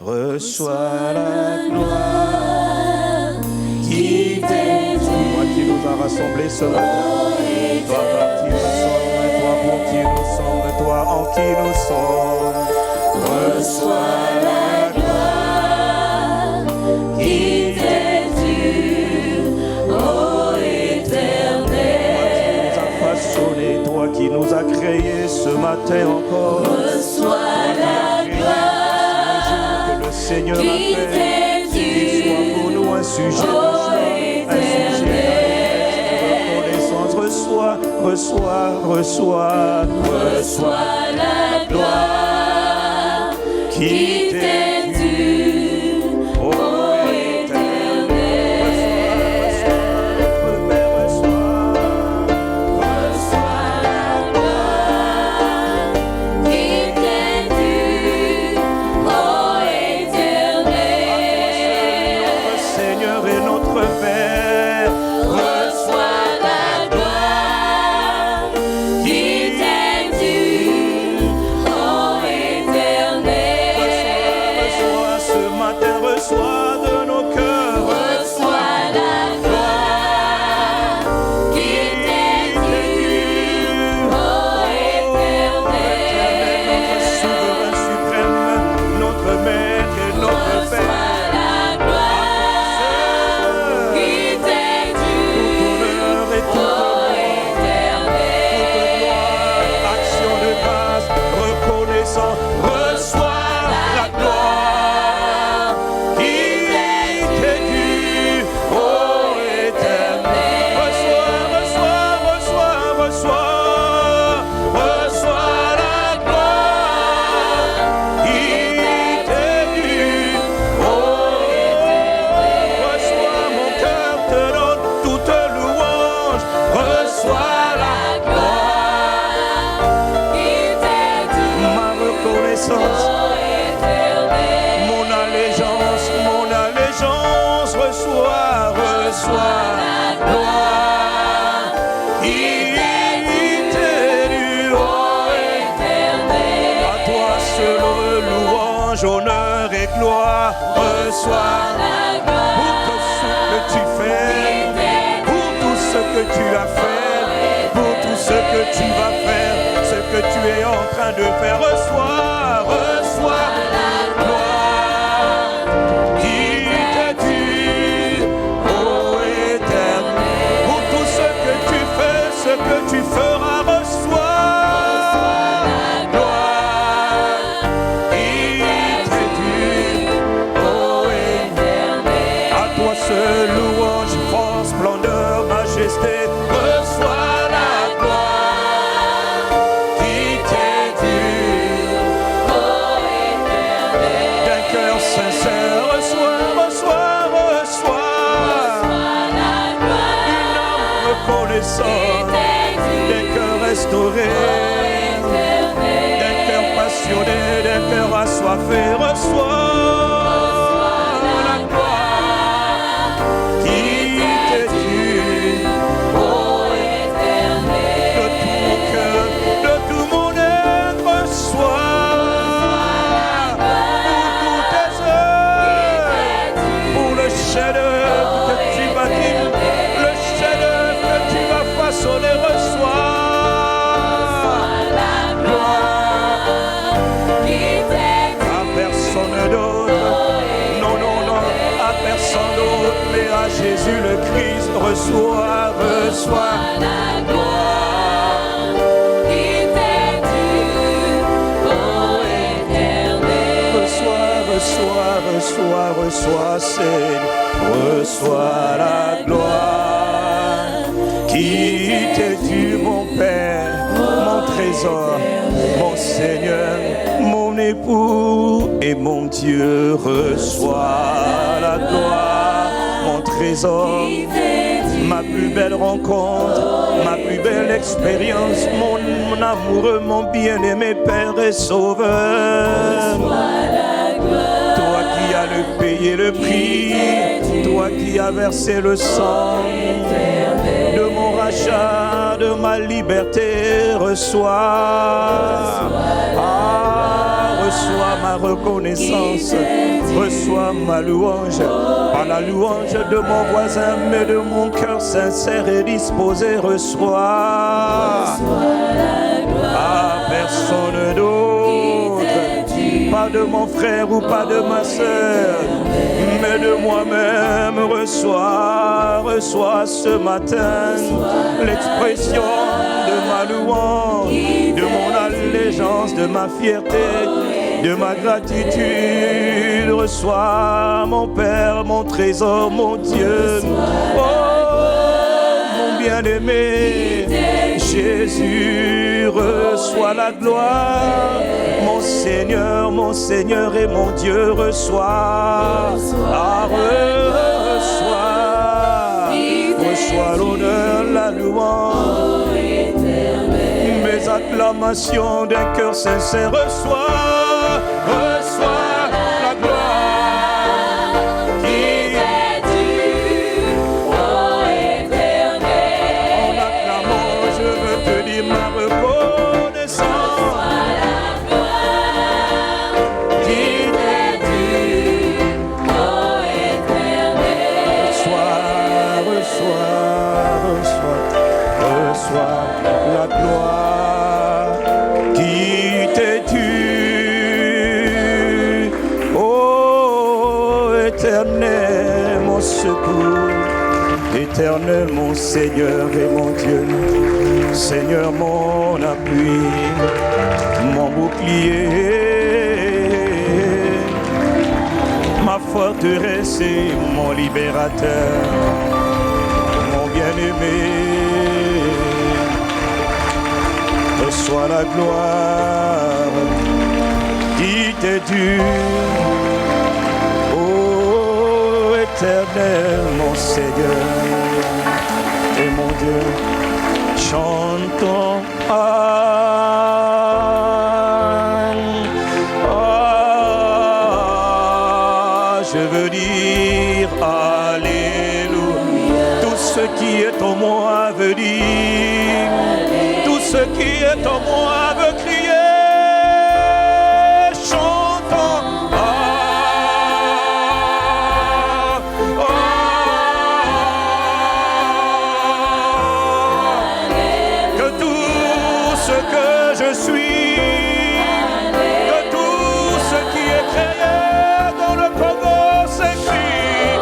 reçois la gloire qui t'est due. Toi qui nous as rassemblés ce matin, toi par qui nous sommes, toi pour qui nous sommes, toi en qui nous sommes, reçois la gloire qui t'est due, ô Éternel. Toi qui nous as façonnés, toi qui nous as créés ce matin encore, reçois la gloire que le Seigneur a fait, qu'il soit pour nous un sujet de joie, un sujet de reconnaissance. Reçois la gloire qui t'est due, ô Éternel. Reçois la gloire qui t'est due, ô Éternel. Notre Seigneur et notre Père, reçois la gloire qui t'est due, ô Éternel. Reçois ce matin, reçois de nos cœurs, reçois la gloire qui t'est due, ô Éternel. Notre souverain suprême, notre maître et notre Père. Reçois la gloire qui t'est due, ô Éternel. À toi seul louange, honneur et gloire. Reçois la gloire pour tout ce que tu fais, pour tout ce que tu as fait, pour tout ce que tu vas faire, ce que tu es en train de faire. Reçois la gloire qui t'est due, ô Éternel. Pour tout ce que tu fais, ce que tu feras, reçois la gloire qui t'est due, ô Éternel. À toi seul louange, force, splendeur, majesté. Reçois la gloire qui t'est due, ô Éternel. D'un cœur sincère, reçois la gloire. Une âme reconnaissante, d'un cœur restauré, d'un cœur passionné, d'un cœur assoiffé. Reçois la gloire qui t'est due, ô Éternel. De tout mon cœur, de tout mon être, reçois pour toutes tes œuvres, pour le chef-d'œuvre que tu bâtis, le chef-d'œuvre que tu vas façonner. Reçois la gloire qui t'est due, à personne d'autre, non, à personne d'autre, mais à Jésus le Christ. Reçois la gloire qui t'est due, ô Éternel. Reçois, Seigneur, reçois la gloire qui t'est due, mon Père, mon trésor, mon Seigneur, mon époux et mon Dieu. Reçois la gloire, mon trésor, ma plus belle rencontre, ma plus belle expérience, mon amoureux, mon bien-aimé Père et Sauveur. Toi qui as payé le prix, toi qui as versé le sang de mon rachat, de ma liberté, reçois. Reçois ma reconnaissance, reçois ma louange, par la louange de mon voisin, mais de mon cœur sincère et disposé, reçois. Personne d'autre, pas de mon frère ou pas de ma soeur, mais de moi-même, reçois ce matin l'expression de ma louange, de mon allégeance, de ma fierté, de ma gratitude. Reçois mon Père, mon trésor, mon Dieu, mon bien-aimé Jésus, reçois la gloire. Mon Seigneur et mon Dieu, reçois. Reçois l'honneur, la louange, mes acclamations d'un cœur sincère. Reçois la gloire qui est due au Éternel. En acclamant, je veux te dire ma reconnaissance. Reçois la gloire qui t'est due, ô Éternel, mon secours, Éternel, mon Seigneur et mon Dieu, Seigneur, mon appui, mon bouclier, ma forteresse et mon libérateur, mon bien-aimé. Reçois la gloire qui t'est due, ô Éternel, mon Seigneur et mon Dieu. Chantons je veux dire Alléluia. Tout ce qui est en moi veut dire, tout ce qui est en moi veut crier. Chantons que tout ce que je suis, que tout ce qui est créé dans le Congo s'écrit.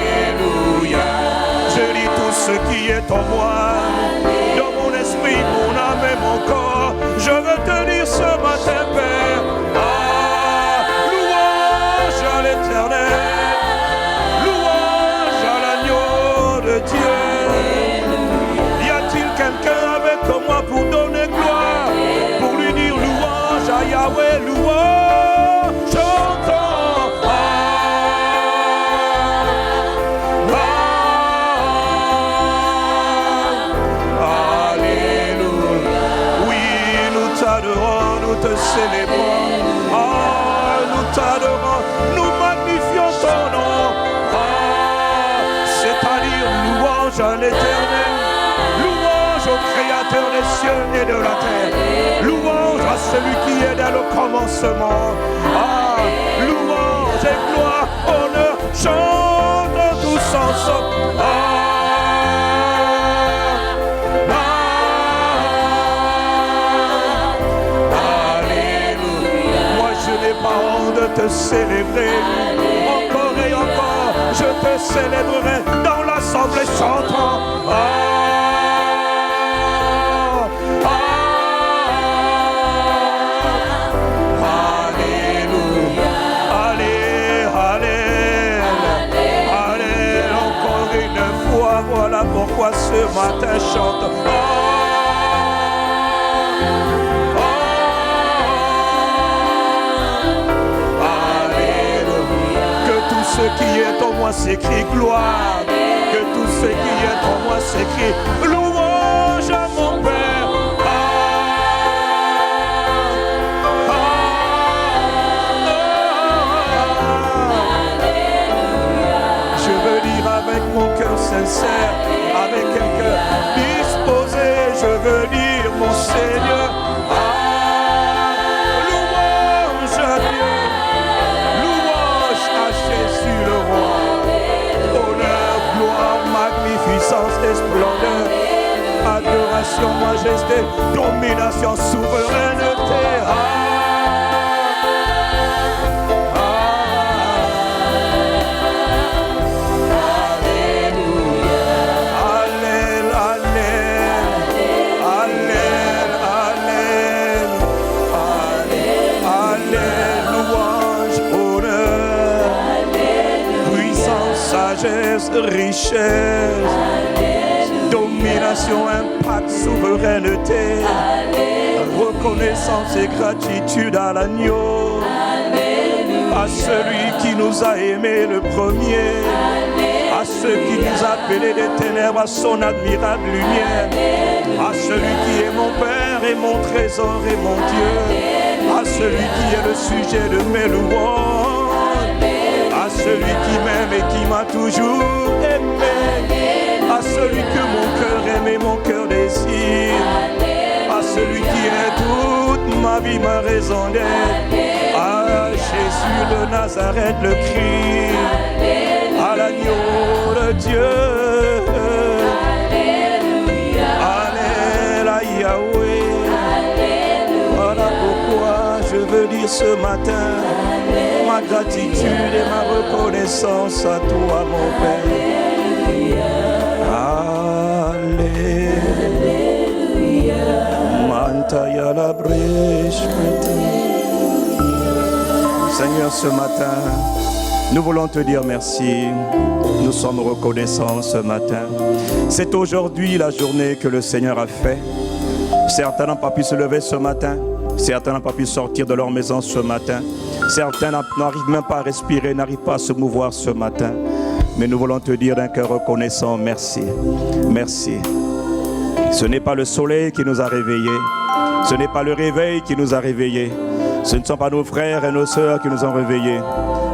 Alléluia. Je dis tout ce qui est en moi, dans mon esprit, mon âme et mon corps. Je veux te dire ce matin, Père, louange à l'Éternel, louange à l'agneau de Dieu. Y a-t-il quelqu'un avec moi pour donner gloire, pour lui dire louange à Yahweh, louange, chantons. Alléluia. Oui, nous t'adorons, nous te célébrons. Nous t'adorons, nous magnifions ton nom. C'est-à-dire louange à l'Éternel, louange au Créateur des cieux et de la terre, louange à celui qui est dès le commencement. Louange et gloire, honneur, chantons tous ensemble. Alléluia. Moi je n'ai pas honte de te célébrer. Encore et encore, je te célébrerai dans l'assemblée chantant. Alléluia. Allez, encore une fois, voilà pourquoi ce matin chante. Ce qui est en moi s'écrit gloire, que tout ce qui est en moi s'écrit louange à mon Père. domination, majesté, domination, souveraineté. Richesse, domination, impact, souveraineté, reconnaissance et gratitude à l'agneau, à celui qui nous a aimés le premier, à celui qui nous a appelés des ténèbres à son admirable lumière, à celui qui est mon Père et mon trésor et mon Dieu, à celui qui est le sujet de mes louanges, à celui qui m'aime et qui m'a toujours aimé, à celui que mon cœur aime et mon cœur désire, à celui qui est toute ma vie, ma raison d'être, à Jésus de Nazareth le Christ, à l'agneau de Dieu, Alléluia Yahweh. Voilà pourquoi je veux dire ce matin ma gratitude et ma reconnaissance à toi, mon Père. Alléluia. Mantaya la brèche. Seigneur, ce matin, nous voulons te dire merci. Nous sommes reconnaissants ce matin. C'est aujourd'hui la journée que le Seigneur a fait. Certains n'ont pas pu se lever ce matin. Certains n'ont pas pu sortir de leur maison ce matin. Certains n'arrivent même pas à respirer, n'arrivent pas à se mouvoir ce matin. Mais nous voulons te dire d'un cœur reconnaissant, merci. Merci. Ce n'est pas le soleil qui nous a réveillés. Ce n'est pas le réveil qui nous a réveillés. Ce ne sont pas nos frères et nos sœurs qui nous ont réveillés.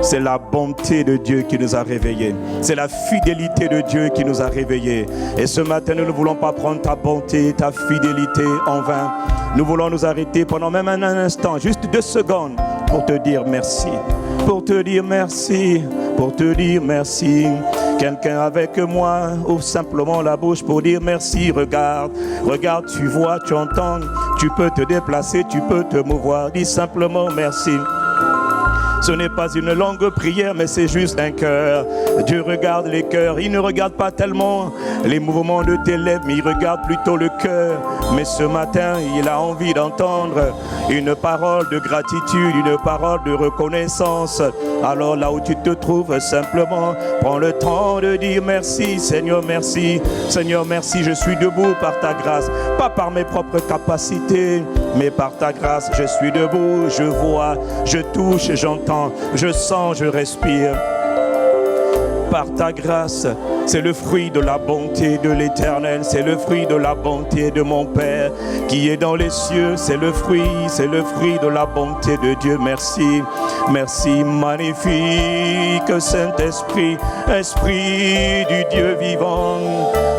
C'est la bonté de Dieu qui nous a réveillés. C'est la fidélité de Dieu qui nous a réveillés. Et ce matin, nous ne voulons pas prendre ta bonté, ta fidélité en vain. Nous voulons nous arrêter pendant même un instant, juste 2 secondes, pour te dire merci. Pour te dire merci. Pour te dire merci. Quelqu'un avec moi ouvre simplement la bouche pour dire merci. Regarde, regarde, tu vois, tu entends, tu peux te déplacer, tu peux te mouvoir. Dis simplement merci. Ce n'est pas une longue prière, mais c'est juste un cœur. Dieu regarde les cœurs. Il ne regarde pas tellement les mouvements de tes lèvres, mais il regarde plutôt le cœur. Mais ce matin, il a envie d'entendre une parole de gratitude, une parole de reconnaissance. Alors là où tu te trouves, simplement, prends le temps de dire merci. Seigneur, merci. Seigneur, merci. Je suis debout par ta grâce, pas par mes propres capacités, mais par ta grâce. Je suis debout, je vois, je touche, j'entends. Je sens, je respire. Par ta grâce, c'est le fruit de la bonté de l'Éternel, c'est le fruit de la bonté de mon Père qui est dans les cieux, c'est le fruit de la bonté de Dieu. Merci, merci, magnifique Saint-Esprit, Esprit du Dieu vivant.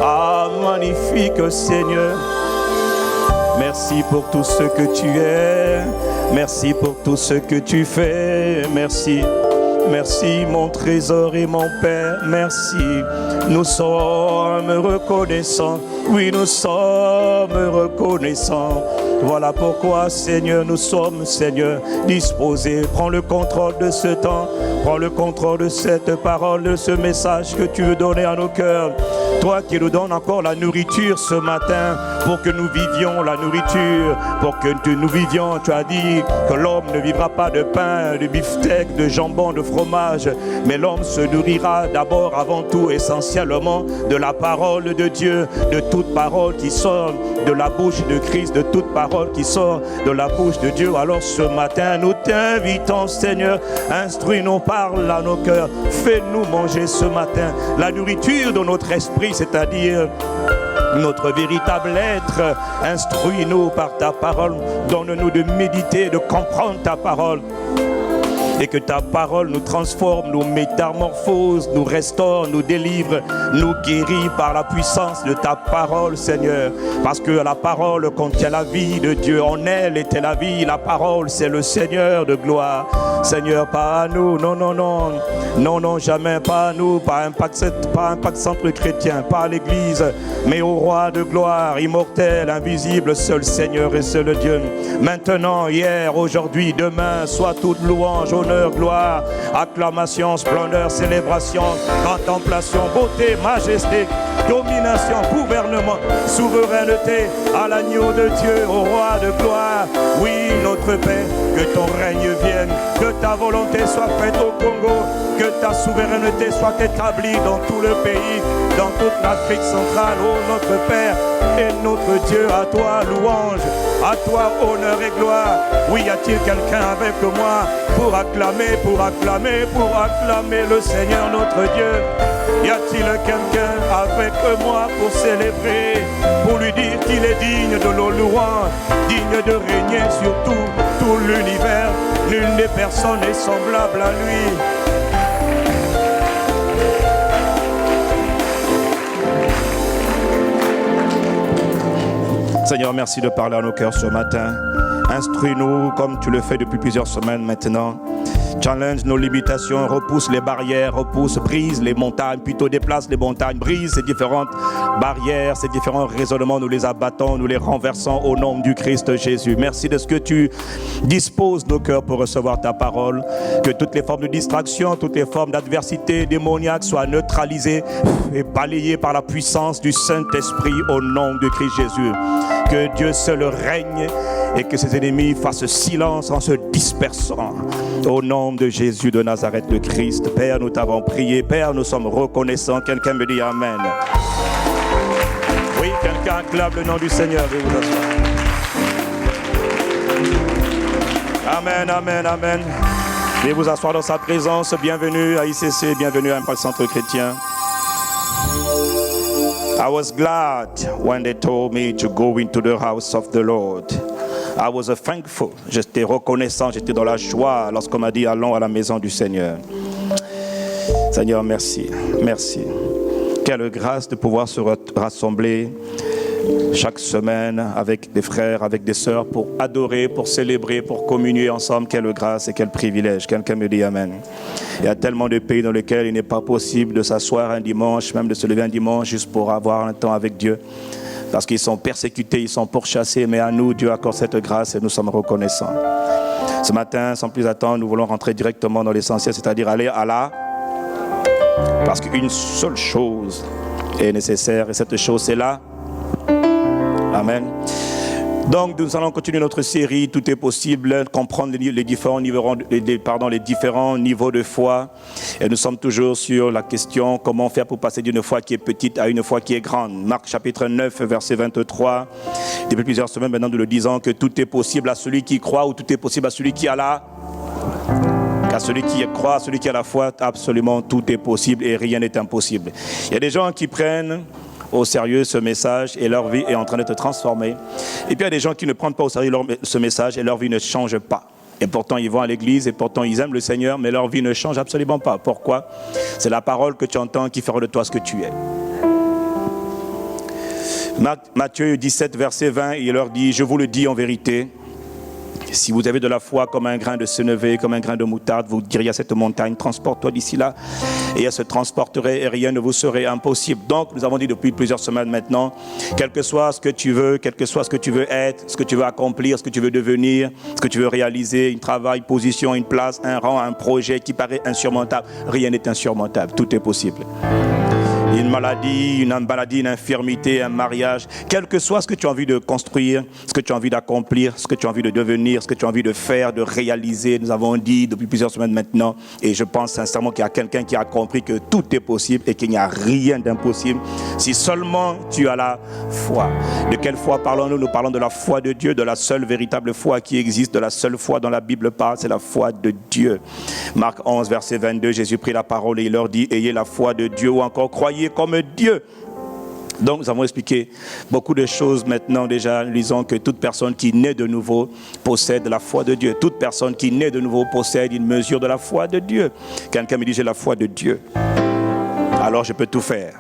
Ah, magnifique Seigneur. Merci pour tout ce que tu es. Merci pour tout ce que tu fais. Merci. Merci mon trésor et mon Père. Merci. Nous sommes reconnaissants. Oui, nous sommes reconnaissants. Voilà pourquoi, Seigneur, nous sommes, Seigneur, disposés. Prends le contrôle de ce temps. Prends le contrôle de cette parole, de ce message que tu veux donner à nos cœurs. Toi qui nous donnes encore la nourriture ce matin, pour que nous vivions la nourriture, pour que nous vivions, tu as dit que l'homme ne vivra pas de pain, de beefsteak, de jambon, de fromage, mais l'homme se nourrira d'abord, avant tout, essentiellement, de la parole de Dieu, de toute parole qui sort de la bouche de Christ, de toute parole qui sort de la bouche de Dieu. Alors ce matin, nous t'invitons, Seigneur, instruis-nous, parle à nos cœurs, fais-nous manger ce matin la nourriture de notre esprit, c'est-à-dire notre véritable être. Instruis-nous par ta parole, donne-nous de méditer, de comprendre ta parole. et que ta parole nous transforme, nous métamorphose, nous restaure, nous délivre, nous guérit par la puissance de ta parole, Seigneur. Parce que la parole contient la vie de Dieu. En elle était la vie. La parole, c'est le Seigneur de gloire. Seigneur, pas à nous. Non, non, non. Non, non, jamais. Pas à nous. Pas Impact Centre Chrétien. Pas à l'Église. Mais au Roi de gloire, immortel, invisible, seul Seigneur et seul Dieu. Maintenant, hier, aujourd'hui, demain, soit toute louange, honneur, gloire, acclamation, splendeur, célébration, contemplation, beauté, majesté, domination, gouvernement, souveraineté à l'agneau de Dieu, au Roi de gloire. Oui, notre Père, que ton règne vienne, que ta volonté soit faite au Congo, que ta souveraineté soit établie dans tout le pays, dans toute l'Afrique centrale. Oh notre Père et notre Dieu, à toi louange, à toi honneur et gloire. Oui, y a-t-il quelqu'un avec moi pour acclamer le Seigneur notre Dieu? Y a-t-il quelqu'un avec moi pour célébrer, pour lui dire qu'il est digne de nos louanges, digne de régner sur tout l'univers? Nulle des personnes n'est semblable à lui. Seigneur, merci de parler à nos cœurs ce matin. Instruis-nous comme tu le fais depuis plusieurs semaines maintenant. Challenge nos limitations, repousse les barrières, brise les montagnes, plutôt déplace les montagnes, brise ces différentes barrières, ces différents raisonnements, nous les abattons, nous les renversons au nom du Christ Jésus. Merci de ce que tu disposes nos cœurs pour recevoir ta parole, que toutes les formes de distraction, toutes les formes d'adversité démoniaque soient neutralisées et balayées par la puissance du Saint-Esprit au nom de Christ Jésus. Que Dieu seul règne et que ses ennemis fassent silence en se dispersant. Au nom de Jésus de Nazareth, le Christ. Père, nous t'avons prié. Père, nous sommes reconnaissants. Quelqu'un me dit Amen. Oui, quelqu'un acclame le nom du Seigneur. Veuillez vous asseoir. Amen, amen, amen. Veuillez vous asseoir dans sa présence. Bienvenue à ICC, bienvenue à Impact Centre Chrétien. I was glad when they told me to go into the house of the Lord. I was thankful. J'étais reconnaissant, j'étais dans la joie lorsqu'on m'a dit allons à la maison du Seigneur. Seigneur, merci. Merci. Quelle grâce de pouvoir se rassembler chaque semaine avec des frères, avec des sœurs pour adorer, pour célébrer, pour communier ensemble. Quelle grâce et quel privilège. Quelqu'un me dit Amen. Il y a tellement de pays dans lesquels il n'est pas possible de s'asseoir un dimanche, même de se lever un dimanche juste pour avoir un temps avec Dieu. Parce qu'ils sont persécutés, ils sont pourchassés, mais à nous, Dieu accorde cette grâce et nous sommes reconnaissants. Ce matin, sans plus attendre, nous voulons rentrer directement dans l'essentiel, c'est-à-dire aller à la... Parce qu'une seule chose est nécessaire et cette chose, c'est là. Amen. Donc, nous allons continuer notre série, tout est possible, comprendre les différents niveaux de foi. Et nous sommes toujours sur la question, comment faire pour passer d'une foi qui est petite à une foi qui est grande. Marc chapitre 9, verset 23. Depuis plusieurs semaines maintenant, nous le disons que tout est possible à celui qui croit ou tout est possible à celui qui a la... À celui qui croit, à celui qui a la foi, absolument tout est possible et rien n'est impossible. Il y a des gens qui prennent au sérieux ce message et leur vie est en train d'être transformée. Et puis il y a des gens qui ne prennent pas au sérieux ce message et leur vie ne change pas. Et pourtant ils vont à l'église et pourtant ils aiment le Seigneur, mais leur vie ne change absolument pas. Pourquoi? C'est la parole que tu entends qui fera de toi ce que tu es. Matthieu 17, verset 20, il leur dit, je vous le dis en vérité, si vous avez de la foi comme un grain de sénévé, comme un grain de moutarde, vous diriez à cette montagne, transporte-toi d'ici là, et elle se transporterait et rien ne vous serait impossible. Donc, nous avons dit depuis plusieurs semaines maintenant, quel que soit ce que tu veux, quel que soit ce que tu veux être, ce que tu veux accomplir, ce que tu veux devenir, ce que tu veux réaliser, un travail, une position, une place, un rang, un projet qui paraît insurmontable, rien n'est insurmontable, tout est possible. Une maladie, une infirmité, un mariage, quel que soit ce que tu as envie de construire, ce que tu as envie d'accomplir, ce que tu as envie de devenir, ce que tu as envie de faire, de réaliser, nous avons dit depuis plusieurs semaines maintenant, et je pense sincèrement qu'il y a quelqu'un qui a compris que tout est possible et qu'il n'y a rien d'impossible si seulement tu as la foi. De quelle foi parlons-nous? Nous parlons de la foi de Dieu, de la seule véritable foi qui existe, de la seule foi dont la Bible parle, c'est la foi de Dieu. Marc 11, verset 22, Jésus prit la parole et il leur dit, ayez la foi de Dieu ou encore croyez comme Dieu. Donc nous avons expliqué beaucoup de choses maintenant déjà, lisons que toute personne qui naît de nouveau possède la foi de Dieu. Toute personne qui naît de nouveau possède une mesure de la foi de Dieu. Quelqu'un me dit j'ai la foi de Dieu, alors je peux tout faire.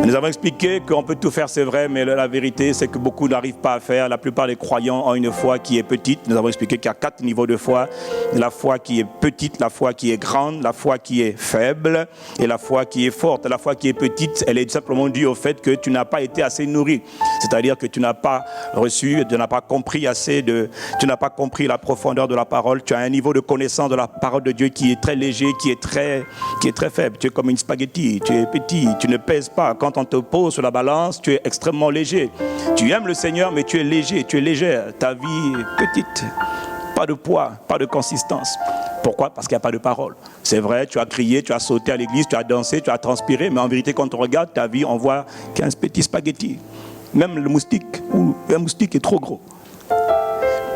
Nous avons expliqué qu'on peut tout faire, c'est vrai, mais la vérité, c'est que beaucoup n'arrivent pas à faire. La plupart des croyants ont une foi qui est petite. Nous avons expliqué qu'il y a 4 niveaux de foi. La foi qui est petite, la foi qui est grande, la foi qui est faible et la foi qui est forte. La foi qui est petite, elle est simplement due au fait que tu n'as pas été assez nourri. C'est-à-dire que tu n'as pas reçu, tu n'as pas compris tu n'as pas compris la profondeur de la parole. Tu as un niveau de connaissance de la parole de Dieu qui est très léger, qui est très faible. Tu es comme une spaghetti, tu es petit, tu ne pèses pas. Quand on te pose sur la balance, tu es extrêmement léger. Tu aimes le Seigneur, mais tu es léger, tu es légère. Ta vie est petite. Pas de poids, pas de consistance. Pourquoi? Parce qu'il n'y a pas de parole. C'est vrai, tu as crié, tu as sauté à l'église, tu as dansé, tu as transpiré, mais en vérité, quand on regarde ta vie, on voit 15 petits spaghettis. Même le moustique, ou un moustique est trop gros.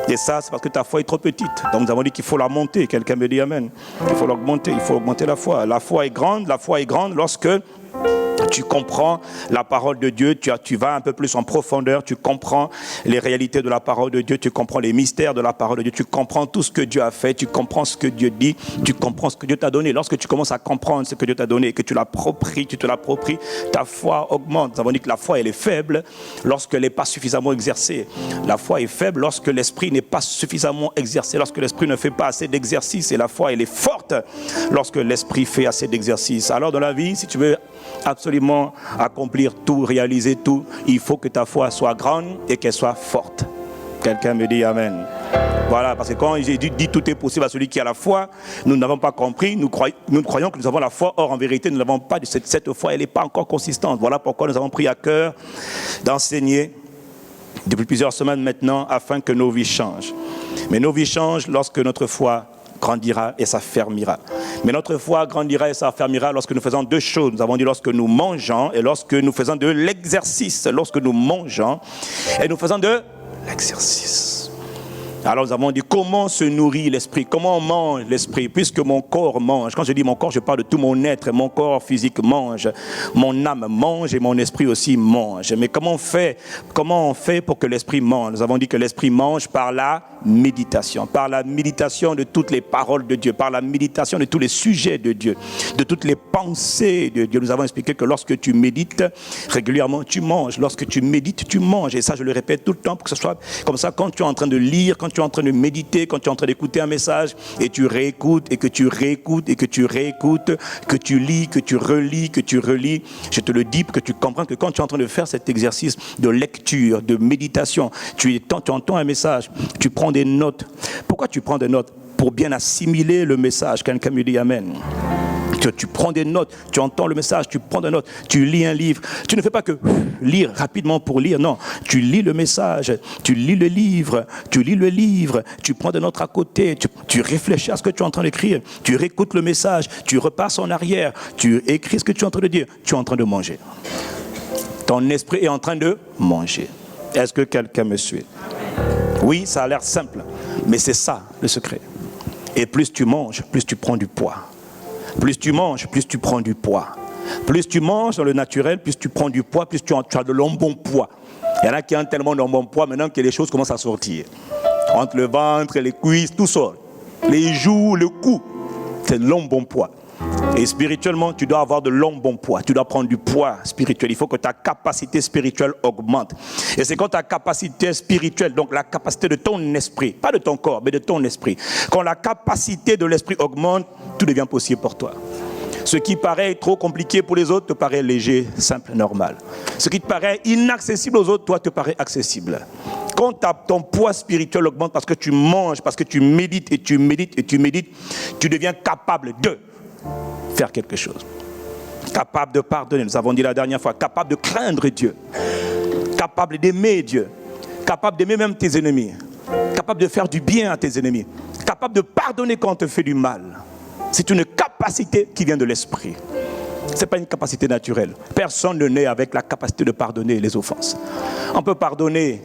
Et ça, c'est parce que ta foi est trop petite. Donc nous avons dit qu'il faut la monter. Quelqu'un me dit amen. Il faut l'augmenter, il faut augmenter la foi. La foi est grande lorsque tu comprends la parole de Dieu, tu vas un peu plus en profondeur, tu comprends les réalités de la parole de Dieu, tu comprends les mystères de la parole de Dieu, tu comprends tout ce que Dieu a fait, tu comprends ce que Dieu dit, tu comprends ce que Dieu t'a donné. Lorsque tu commences à comprendre ce que Dieu t'a donné et que tu te l'appropries, ta foi augmente. Nous avons dit que la foi, elle est faible lorsqu'elle n'est pas suffisamment exercée. La foi est faible lorsque l'esprit n'est pas suffisamment exercé, lorsque l'esprit ne fait pas assez d'exercice. Et la foi, elle est forte lorsque l'esprit fait assez d'exercice. Alors dans la vie, si tu veux absolument accomplir tout, réaliser tout, il faut que ta foi soit grande et qu'elle soit forte. Quelqu'un me dit amen. Voilà, parce que quand j'ai dit tout est possible à celui qui a la foi, nous n'avons pas compris, nous croyons que nous avons la foi, or en vérité nous n'avons pas cette foi, elle n'est pas encore consistante. Voilà pourquoi nous avons pris à cœur d'enseigner depuis plusieurs semaines maintenant afin que nos vies changent. Mais nos vies changent lorsque notre foi grandira et s'affermira. Mais notre foi grandira et s'affermira lorsque nous faisons 2 choses. Nous avons dit lorsque nous mangeons et lorsque nous faisons de l'exercice. Lorsque nous mangeons et nous faisons de l'exercice. Alors nous avons dit comment se nourrit l'esprit, comment on mange l'esprit, puisque mon corps mange. Quand je dis mon corps, je parle de tout mon être. Mon corps physique mange, mon âme mange et mon esprit aussi mange. Mais comment on fait pour que l'esprit mange? Nous avons dit que l'esprit mange par la méditation de toutes les paroles de Dieu, par la méditation de tous les sujets de Dieu, de toutes les pensées de Dieu. Nous avons expliqué que lorsque tu médites régulièrement, tu manges. Lorsque tu médites, tu manges. Et ça, je le répète tout le temps pour que ce soit comme ça. Quand tu es en train de lire, quand tu es en train de méditer, quand tu es en train d'écouter un message et tu réécoutes et que tu réécoutes et que tu réécoutes, que tu lis, que tu relis, je te le dis pour que tu comprennes que quand tu es en train de faire cet exercice de lecture, de méditation, tu entends un message, tu prends des notes. Pourquoi tu prends des notes? Pour bien assimiler le message. Quelqu'un me dit amen. Tu prends des notes, tu entends le message, tu prends des notes, tu lis un livre. Tu ne fais pas que lire rapidement pour lire, non. Tu lis le message, tu lis le livre, tu prends des notes à côté, tu réfléchis à ce que tu es en train d'écrire, tu réécoutes le message, tu repasses en arrière, tu écris ce que tu es en train de dire, tu es en train de manger. Ton esprit est en train de manger. Est-ce que quelqu'un me suit? Oui, ça a l'air simple, mais c'est ça le secret. Et plus tu manges, plus tu prends du poids. Plus tu manges, plus tu prends du poids. Plus tu manges dans le naturel, plus tu prends du poids, plus tu as de l'embonpoids. Il y en a qui ont tellement d'embonpoids maintenant que les choses commencent à sortir. Entre le ventre et les cuisses, tout sort. Les joues, le cou, c'est l'embonpoids. Et spirituellement, tu dois avoir de l'embonpoids. Tu dois prendre du poids spirituel. Il faut que ta capacité spirituelle augmente. Et c'est quand ta capacité spirituelle, donc la capacité de ton esprit, pas de ton corps, mais de ton esprit. Quand la capacité de l'esprit augmente, tout devient possible pour toi. Ce qui paraît trop compliqué pour les autres te paraît léger, simple, normal. Ce qui te paraît inaccessible aux autres, toi, te paraît accessible. Quand ton poids spirituel augmente parce que tu manges, parce que tu médites et tu médites et tu médites, tu deviens capable de faire quelque chose. Capable de pardonner, nous avons dit la dernière fois, capable de craindre Dieu, capable d'aimer Dieu, capable d'aimer même tes ennemis, capable de faire du bien à tes ennemis, capable de pardonner quand on te fait du mal. C'est une capacité qui vient de l'esprit. Ce n'est pas une capacité naturelle. Personne ne naît avec la capacité de pardonner les offenses. On peut pardonner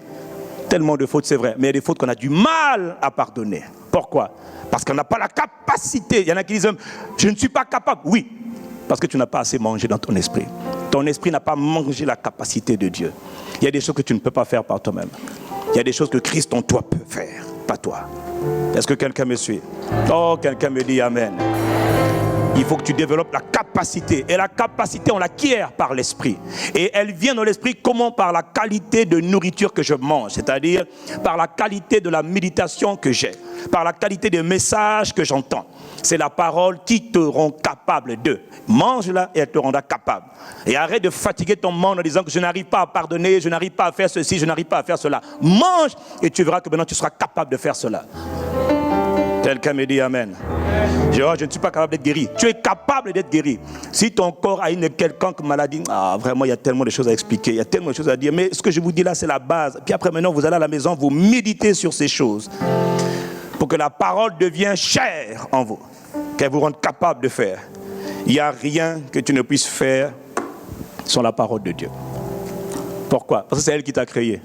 tellement de fautes, c'est vrai, mais il y a des fautes qu'on a du mal à pardonner. Pourquoi? Parce qu'on n'a pas la capacité. Il y en a qui disent, je ne suis pas capable. Oui, parce que tu n'as pas assez mangé dans ton esprit. Ton esprit n'a pas mangé la capacité de Dieu. Il y a des choses que tu ne peux pas faire par toi-même. Il y a des choses que Christ en toi peut faire, pas toi. Est-ce que quelqu'un me suit? Oh, quelqu'un me dit Amen. Il faut que tu développes la capacité. Et la capacité, on l'acquiert par l'esprit. Et elle vient dans l'esprit comment? Par la qualité de nourriture que je mange. C'est-à-dire par la qualité de la méditation que j'ai. Par la qualité des messages que j'entends. C'est la parole qui te rend capable de. Mange-la et elle te rendra capable. Et arrête de fatiguer ton monde en disant que je n'arrive pas à pardonner, je n'arrive pas à faire ceci, je n'arrive pas à faire cela. Mange et tu verras que maintenant tu seras capable de faire cela. Quelqu'un me dit Amen. Je ne suis pas capable d'être guéri. Tu es capable d'être guéri. Si ton corps a une quelconque maladie, vraiment il y a tellement de choses à expliquer, il y a tellement de choses à dire. Mais ce que je vous dis là, c'est la base. Puis après maintenant, vous allez à la maison, vous méditez sur ces choses. Pour que la parole devienne chère en vous. Qu'elle vous rende capable de faire. Il n'y a rien que tu ne puisses faire sans la parole de Dieu. Pourquoi? Parce que c'est elle qui t'a créé.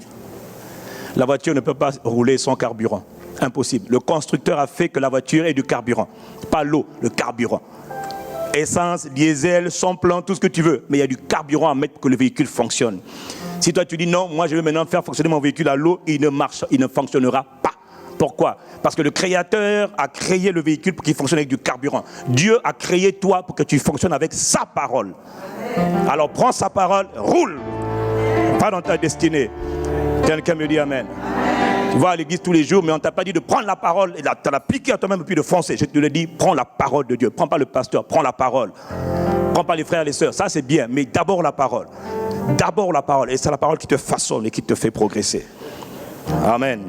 La voiture ne peut pas rouler sans carburant. Impossible. Le constructeur a fait que la voiture ait du carburant. Pas l'eau, le carburant. Essence, diesel, sans-plan, tout ce que tu veux. Mais il y a du carburant à mettre pour que le véhicule fonctionne. Si toi tu dis non, moi je vais maintenant faire fonctionner mon véhicule à l'eau, il ne fonctionnera pas. Pourquoi? Parce que le Créateur a créé le véhicule pour qu'il fonctionne avec du carburant. Dieu a créé toi pour que tu fonctionnes avec sa parole. Alors prends sa parole, roule. Pas dans ta destinée. Quelqu'un me dit Amen. Tu vas à l'église tous les jours, mais on ne t'a pas dit de prendre la parole et de l'appliquer à toi-même et puis de foncer. Je te le dis, prends la parole de Dieu. Prends pas le pasteur, prends la parole. Prends pas les frères et les sœurs, ça c'est bien, mais d'abord la parole. D'abord la parole. Et c'est la parole qui te façonne et qui te fait progresser. Amen.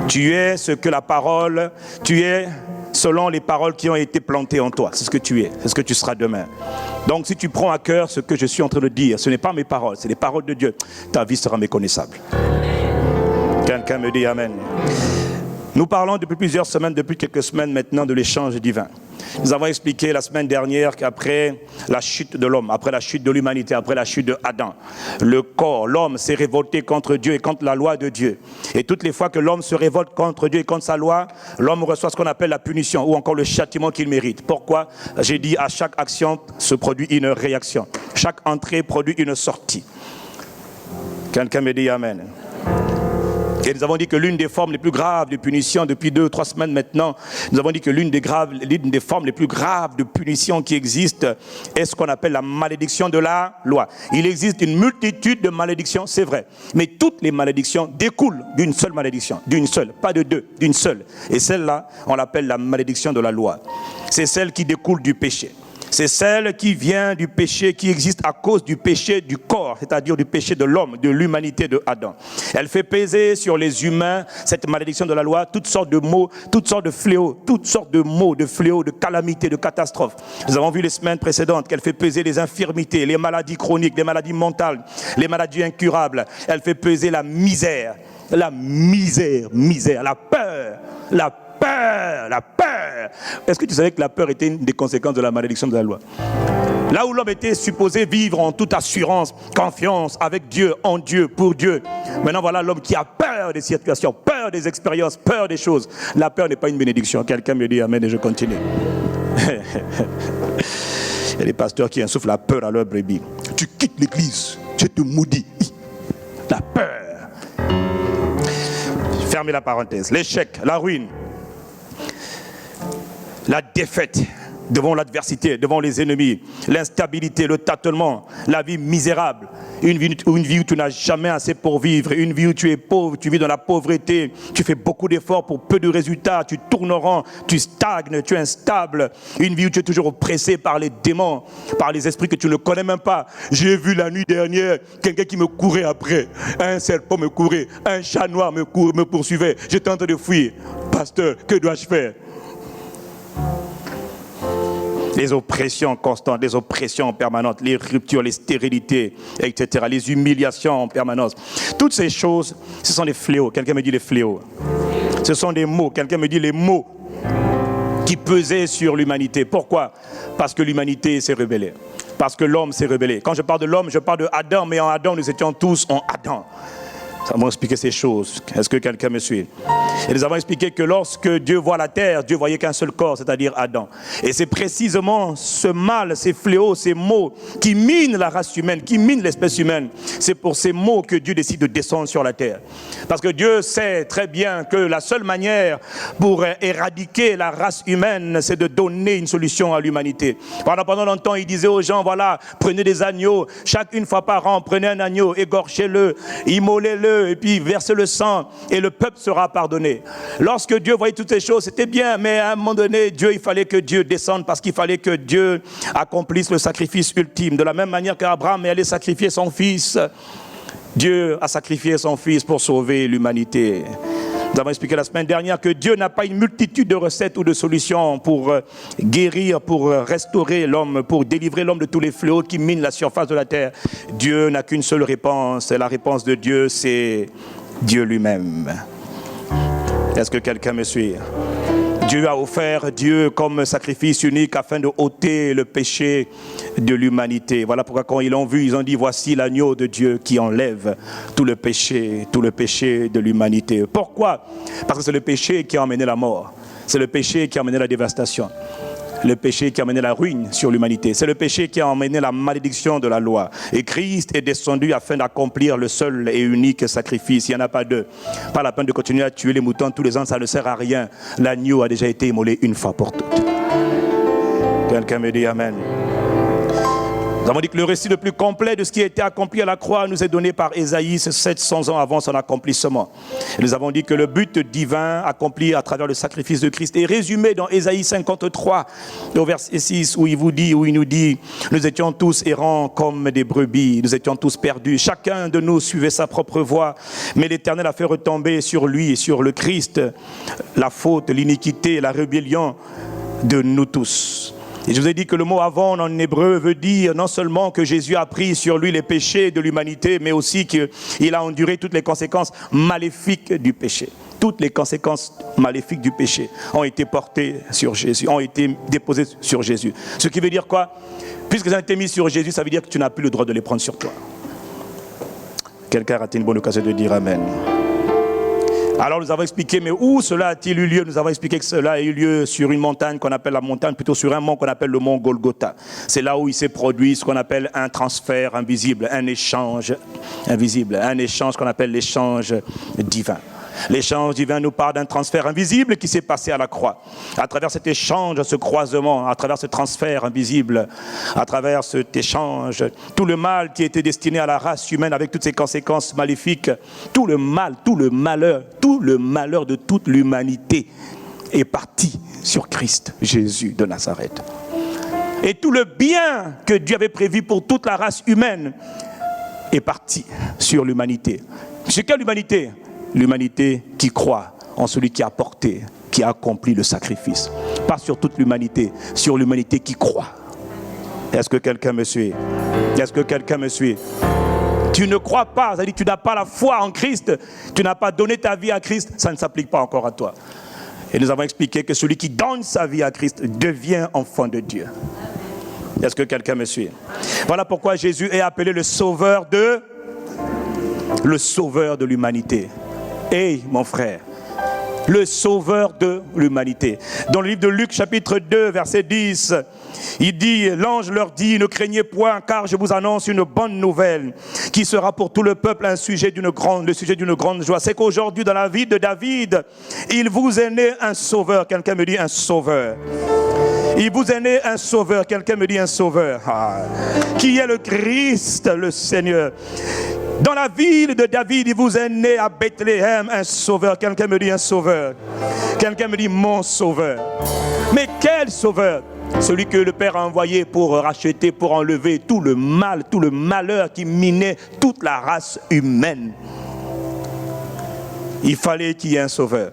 Tu es ce que la parole, tu es selon les paroles qui ont été plantées en toi. C'est ce que tu es, c'est ce que tu seras demain. Donc si tu prends à cœur ce que je suis en train de dire, ce n'est pas mes paroles, c'est les paroles de Dieu, ta vie sera méconnaissable. Quelqu'un me dit Amen. Nous parlons depuis plusieurs semaines, depuis quelques semaines maintenant, de l'échange divin. Nous avons expliqué la semaine dernière qu'après la chute de l'homme, après la chute de l'humanité, après la chute de Adam, le corps, l'homme s'est révolté contre Dieu et contre la loi de Dieu. Et toutes les fois que l'homme se révolte contre Dieu et contre sa loi, l'homme reçoit ce qu'on appelle la punition ou encore le châtiment qu'il mérite. Pourquoi? J'ai dit à chaque action se produit une réaction. Chaque entrée produit une sortie. Quelqu'un me dit Amen. Et nous avons dit que l'une des formes les plus graves de punition, depuis 2 ou 3 semaines maintenant, nous avons dit que l'une des formes les plus graves de punition qui existent est ce qu'on appelle la malédiction de la loi. Il existe une multitude de malédictions, c'est vrai. Mais toutes les malédictions découlent d'une seule malédiction, d'une seule, pas de deux, d'une seule. Et celle-là, on l'appelle la malédiction de la loi. C'est celle qui découle du péché. C'est celle qui vient du péché, qui existe à cause du péché du corps, c'est-à-dire du péché de l'homme, de l'humanité de Adam. Elle fait peser sur les humains, cette malédiction de la loi, toutes sortes de maux, toutes sortes de fléaux, toutes sortes de maux, de fléaux, de calamités, de catastrophes. Nous avons vu les semaines précédentes qu'elle fait peser les infirmités, les maladies chroniques, les maladies mentales, les maladies incurables. Elle fait peser la misère, la peur, la peur. Est-ce que tu savais que la peur était une des conséquences de la malédiction de la loi? Là où l'homme était supposé vivre en toute assurance, confiance, avec Dieu, en Dieu, pour Dieu. Maintenant voilà l'homme qui a peur des situations, peur des expériences, peur des choses. La peur n'est pas une bénédiction. Quelqu'un me dit Amen et je continue. Il y a des pasteurs qui insufflent la peur à leur brebis. Tu quittes l'église, je te maudis. La peur. Fermez la parenthèse. L'échec, la ruine. La défaite devant l'adversité, devant les ennemis, l'instabilité, le tâtonnement, la vie misérable, une vie où tu n'as jamais assez pour vivre, une vie où tu es pauvre, tu vis dans la pauvreté, tu fais beaucoup d'efforts pour peu de résultats, tu tournes en rond, tu stagnes, tu es instable, une vie où tu es toujours oppressé par les démons, par les esprits que tu ne connais même pas. J'ai vu la nuit dernière quelqu'un qui me courait après, un serpent me courait, un chat noir me poursuivait, j'étais en train de fuir. Pasteur, que dois-je faire? Les oppressions constantes, les oppressions permanentes, les ruptures, les stérilités, etc., les humiliations en permanence. Toutes ces choses, ce sont des fléaux. Quelqu'un me dit les fléaux. Ce sont des mots. Quelqu'un me dit les mots qui pesaient sur l'humanité. Pourquoi? Parce que l'humanité s'est rebellée. Parce que l'homme s'est rebellé. Quand je parle de l'homme, je parle de Adam, mais en Adam, nous étions tous en Adam. Nous avons expliqué ces choses. Est-ce que quelqu'un me suit? Et nous avons expliqué que lorsque Dieu voit la terre, Dieu voyait qu'un seul corps, c'est-à-dire Adam. Et c'est précisément ce mal, ces fléaux, ces maux qui minent la race humaine, qui minent l'espèce humaine. C'est pour ces maux que Dieu décide de descendre sur la terre. Parce que Dieu sait très bien que la seule manière pour éradiquer la race humaine, c'est de donner une solution à l'humanité. Pendant longtemps, il disait aux gens, voilà, prenez des agneaux, une fois par an, prenez un agneau, égorgez-le, immolez-le, et puis versez le sang, et le peuple sera pardonné. Lorsque Dieu voyait toutes ces choses, c'était bien, mais à un moment donné, il fallait que Dieu descende, parce qu'il fallait que Dieu accomplisse le sacrifice ultime. De la même manière qu'Abraham allait sacrifier son fils, Dieu a sacrifié son fils pour sauver l'humanité. Nous avons expliqué la semaine dernière que Dieu n'a pas une multitude de recettes ou de solutions pour guérir, pour restaurer l'homme, pour délivrer l'homme de tous les fléaux qui minent la surface de la terre. Dieu n'a qu'une seule réponse, et la réponse de Dieu, c'est Dieu lui-même. Est-ce que quelqu'un me suit? Dieu a offert Dieu comme sacrifice unique afin de ôter le péché de l'humanité. Voilà pourquoi quand ils l'ont vu, ils ont dit, voici l'agneau de Dieu qui enlève tout le péché de l'humanité. Pourquoi? Parce que c'est le péché qui a emmené la mort. C'est le péché qui a emmené la dévastation. Le péché qui a mené la ruine sur l'humanité. C'est le péché qui a emmené la malédiction de la loi. Et Christ est descendu afin d'accomplir le seul et unique sacrifice. Il n'y en a pas deux. Pas la peine de continuer à tuer les moutons tous les ans, ça ne sert à rien. L'agneau a déjà été immolé une fois pour toutes. Quelqu'un me dit Amen. Nous avons dit que le récit le plus complet de ce qui a été accompli à la croix nous est donné par Ésaïe 700 ans avant son accomplissement. Et nous avons dit que le but divin accompli à travers le sacrifice de Christ est résumé dans Ésaïe 53 au verset 6 où il nous dit nous étions tous errants comme des brebis, nous étions tous perdus, chacun de nous suivait sa propre voie, mais l'Éternel a fait retomber sur lui et sur le Christ la faute, l'iniquité, la rébellion de nous tous. Et je vous ai dit que le mot avant en hébreu veut dire non seulement que Jésus a pris sur lui les péchés de l'humanité, mais aussi qu'il a enduré toutes les conséquences maléfiques du péché. Toutes les conséquences maléfiques du péché ont été portées sur Jésus, ont été déposées sur Jésus. Ce qui veut dire quoi? Puisque ça a été mis sur Jésus, ça veut dire que tu n'as plus le droit de les prendre sur toi. Quelqu'un a raté une bonne occasion de dire Amen. Alors nous avons expliqué, mais où cela a-t-il eu lieu? Nous avons expliqué que cela a eu lieu sur une montagne qu'on appelle la montagne, plutôt sur un mont qu'on appelle le mont Golgotha. C'est là où il s'est produit ce qu'on appelle un transfert invisible, un échange invisible, un échange qu'on appelle l'échange divin. L'échange divin nous parle d'un transfert invisible qui s'est passé à la croix. À travers cet échange, ce croisement, à travers ce transfert invisible, à travers cet échange, tout le mal qui était destiné à la race humaine avec toutes ses conséquences maléfiques, tout le mal, tout le malheur de toute l'humanité est parti sur Christ, Jésus de Nazareth. Et tout le bien que Dieu avait prévu pour toute la race humaine est parti sur l'humanité. C'est quelle humanité? L'humanité qui croit en celui qui a porté, qui a accompli le sacrifice. Pas sur toute l'humanité, sur l'humanité qui croit. Est-ce que quelqu'un me suit? Est-ce que quelqu'un me suit? Tu ne crois pas, c'est-à-dire que tu n'as pas la foi en Christ, tu n'as pas donné ta vie à Christ, ça ne s'applique pas encore à toi. Et nous avons expliqué que celui qui donne sa vie à Christ devient enfant de Dieu. Est-ce que quelqu'un me suit? Voilà pourquoi Jésus est appelé le sauveur de l'humanité. Hey, mon frère, le sauveur de l'humanité. Dans le livre de Luc, chapitre 2, verset 10, il dit, l'ange leur dit, ne craignez point, car je vous annonce une bonne nouvelle, qui sera pour tout le peuple le sujet d'une grande joie. C'est qu'aujourd'hui, dans la vie de David, il vous est né un sauveur. Quelqu'un me dit un sauveur. Il vous est né un sauveur. Quelqu'un me dit un sauveur. Qui est le Christ, le Seigneur. Dans la ville de David, il vous est né à Bethléem un sauveur. Quelqu'un me dit un sauveur. Quelqu'un me dit mon sauveur. Mais quel sauveur? Celui que le Père a envoyé pour racheter, pour enlever tout le mal, tout le malheur qui minait toute la race humaine. Il fallait qu'il y ait un sauveur.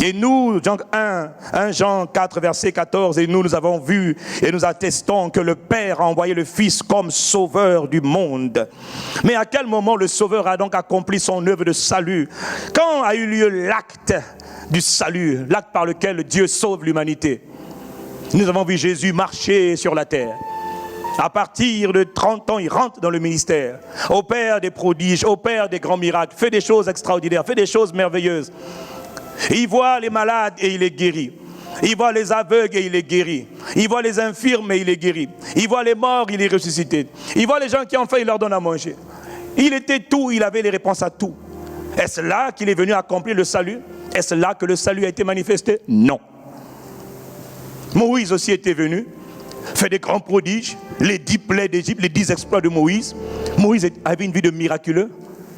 Et nous, Jean 4, verset 14, et nous avons vu et nous attestons que le Père a envoyé le Fils comme sauveur du monde. Mais à quel moment le sauveur a donc accompli son œuvre de salut? Quand a eu lieu l'acte du salut, l'acte par lequel Dieu sauve l'humanité? Nous avons vu Jésus marcher sur la terre. À partir de 30 ans, il rentre dans le ministère, opère des prodiges, opère des grands miracles, fait des choses extraordinaires, fait des choses merveilleuses. Il voit les malades et il les guérit. Il voit les aveugles et il les guérit. Il voit les infirmes et il les guérit. Il voit les morts, il les ressuscite. Il voit les gens qui ont faim, il leur donne à manger. Il était tout, il avait les réponses à tout. Est-ce là qu'il est venu accomplir le salut? Est-ce là que le salut a été manifesté? Non. Moïse aussi était venu, fait des grands prodiges, les 10 plaies d'Égypte, les 10 exploits de Moïse. Moïse avait une vie de miraculeux.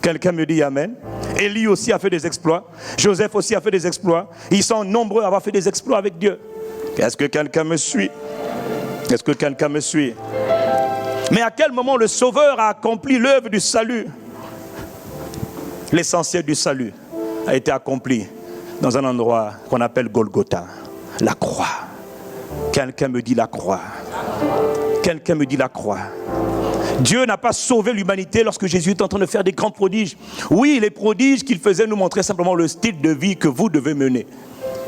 Quelqu'un me dit Amen. Élie aussi a fait des exploits. Joseph aussi a fait des exploits. Ils sont nombreux à avoir fait des exploits avec Dieu. Est-ce que quelqu'un me suit? Est-ce que quelqu'un me suit? Mais à quel moment le Sauveur a accompli l'œuvre du salut? L'essentiel du salut a été accompli dans un endroit qu'on appelle Golgotha, la croix. Quelqu'un me dit la croix. Quelqu'un me dit la croix. Dieu n'a pas sauvé l'humanité lorsque Jésus est en train de faire des grands prodiges. Oui, les prodiges qu'il faisait nous montraient simplement le style de vie que vous devez mener,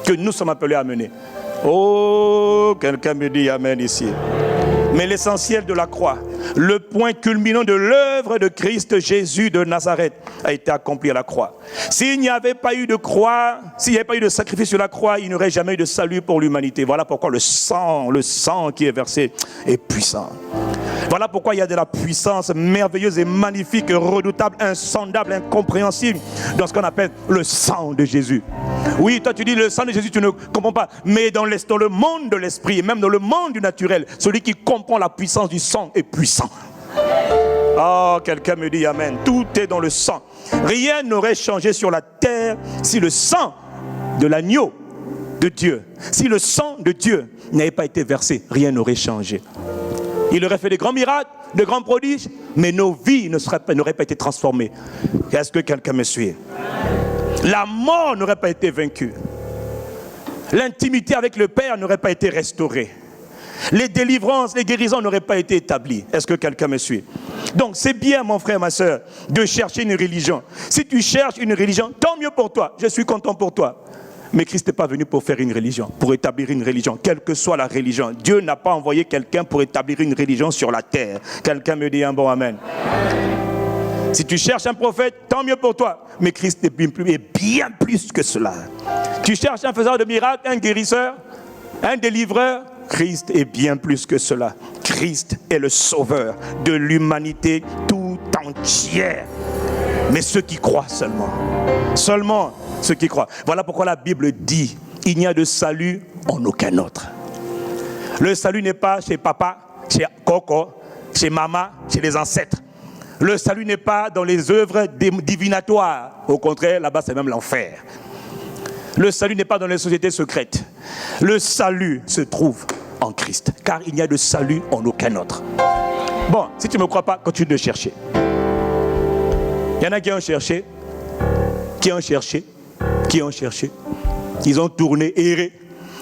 que nous sommes appelés à mener. Oh, quelqu'un me dit Amen ici. Mais l'essentiel de la croix, le point culminant de l'œuvre de Christ Jésus de Nazareth a été accompli à la croix. S'il n'y avait pas eu de croix, s'il n'y avait pas eu de sacrifice sur la croix, il n'y aurait jamais eu de salut pour l'humanité. Voilà pourquoi le sang qui est versé est puissant. Voilà pourquoi il y a de la puissance merveilleuse et magnifique, redoutable, insondable, incompréhensible dans ce qu'on appelle le sang de Jésus. Oui, toi tu dis le sang de Jésus, tu ne comprends pas. Mais dans le monde de l'esprit, et même dans le monde du naturel, celui qui comprend la puissance du sang est puissant. Oh, quelqu'un me dit Amen. Tout est dans le sang. Rien n'aurait changé sur la terre si le sang de l'agneau de Dieu, si le sang de Dieu n'avait pas été versé, rien n'aurait changé. Il aurait fait des grands miracles, de grands prodiges, mais nos vies n'auraient pas été transformées. Est-ce que quelqu'un me suit? La mort n'aurait pas été vaincue. L'intimité avec le Père n'aurait pas été restaurée. Les délivrances, les guérisons n'auraient pas été établies. Est-ce que quelqu'un me suit? Donc c'est bien, mon frère, ma soeur, de chercher une religion. Si tu cherches une religion, tant mieux pour toi. Je suis content pour toi. Mais Christ n'est pas venu pour faire une religion, pour établir une religion, quelle que soit la religion. Dieu n'a pas envoyé quelqu'un pour établir une religion sur la terre. Quelqu'un me dit un bon amen. Si tu cherches un prophète, tant mieux pour toi. Mais Christ est bien plus que cela. Tu cherches un faiseur de miracles, un guérisseur, un délivreur. Christ est bien plus que cela. Christ est le sauveur de l'humanité tout entière. Mais ceux qui croient seulement. Seulement ceux qui croient. Voilà pourquoi la Bible dit, il n'y a de salut en aucun autre. Le salut n'est pas chez papa, chez Coco, chez maman, chez les ancêtres. Le salut n'est pas dans les œuvres divinatoires. Au contraire, là-bas c'est même l'enfer. Le salut n'est pas dans les sociétés secrètes. Le salut se trouve en Christ. Car il n'y a de salut en aucun autre. Bon, si tu ne me crois pas, continue de chercher. Il y en a qui ont cherché, qui ont cherché. Ils ont tourné, erré.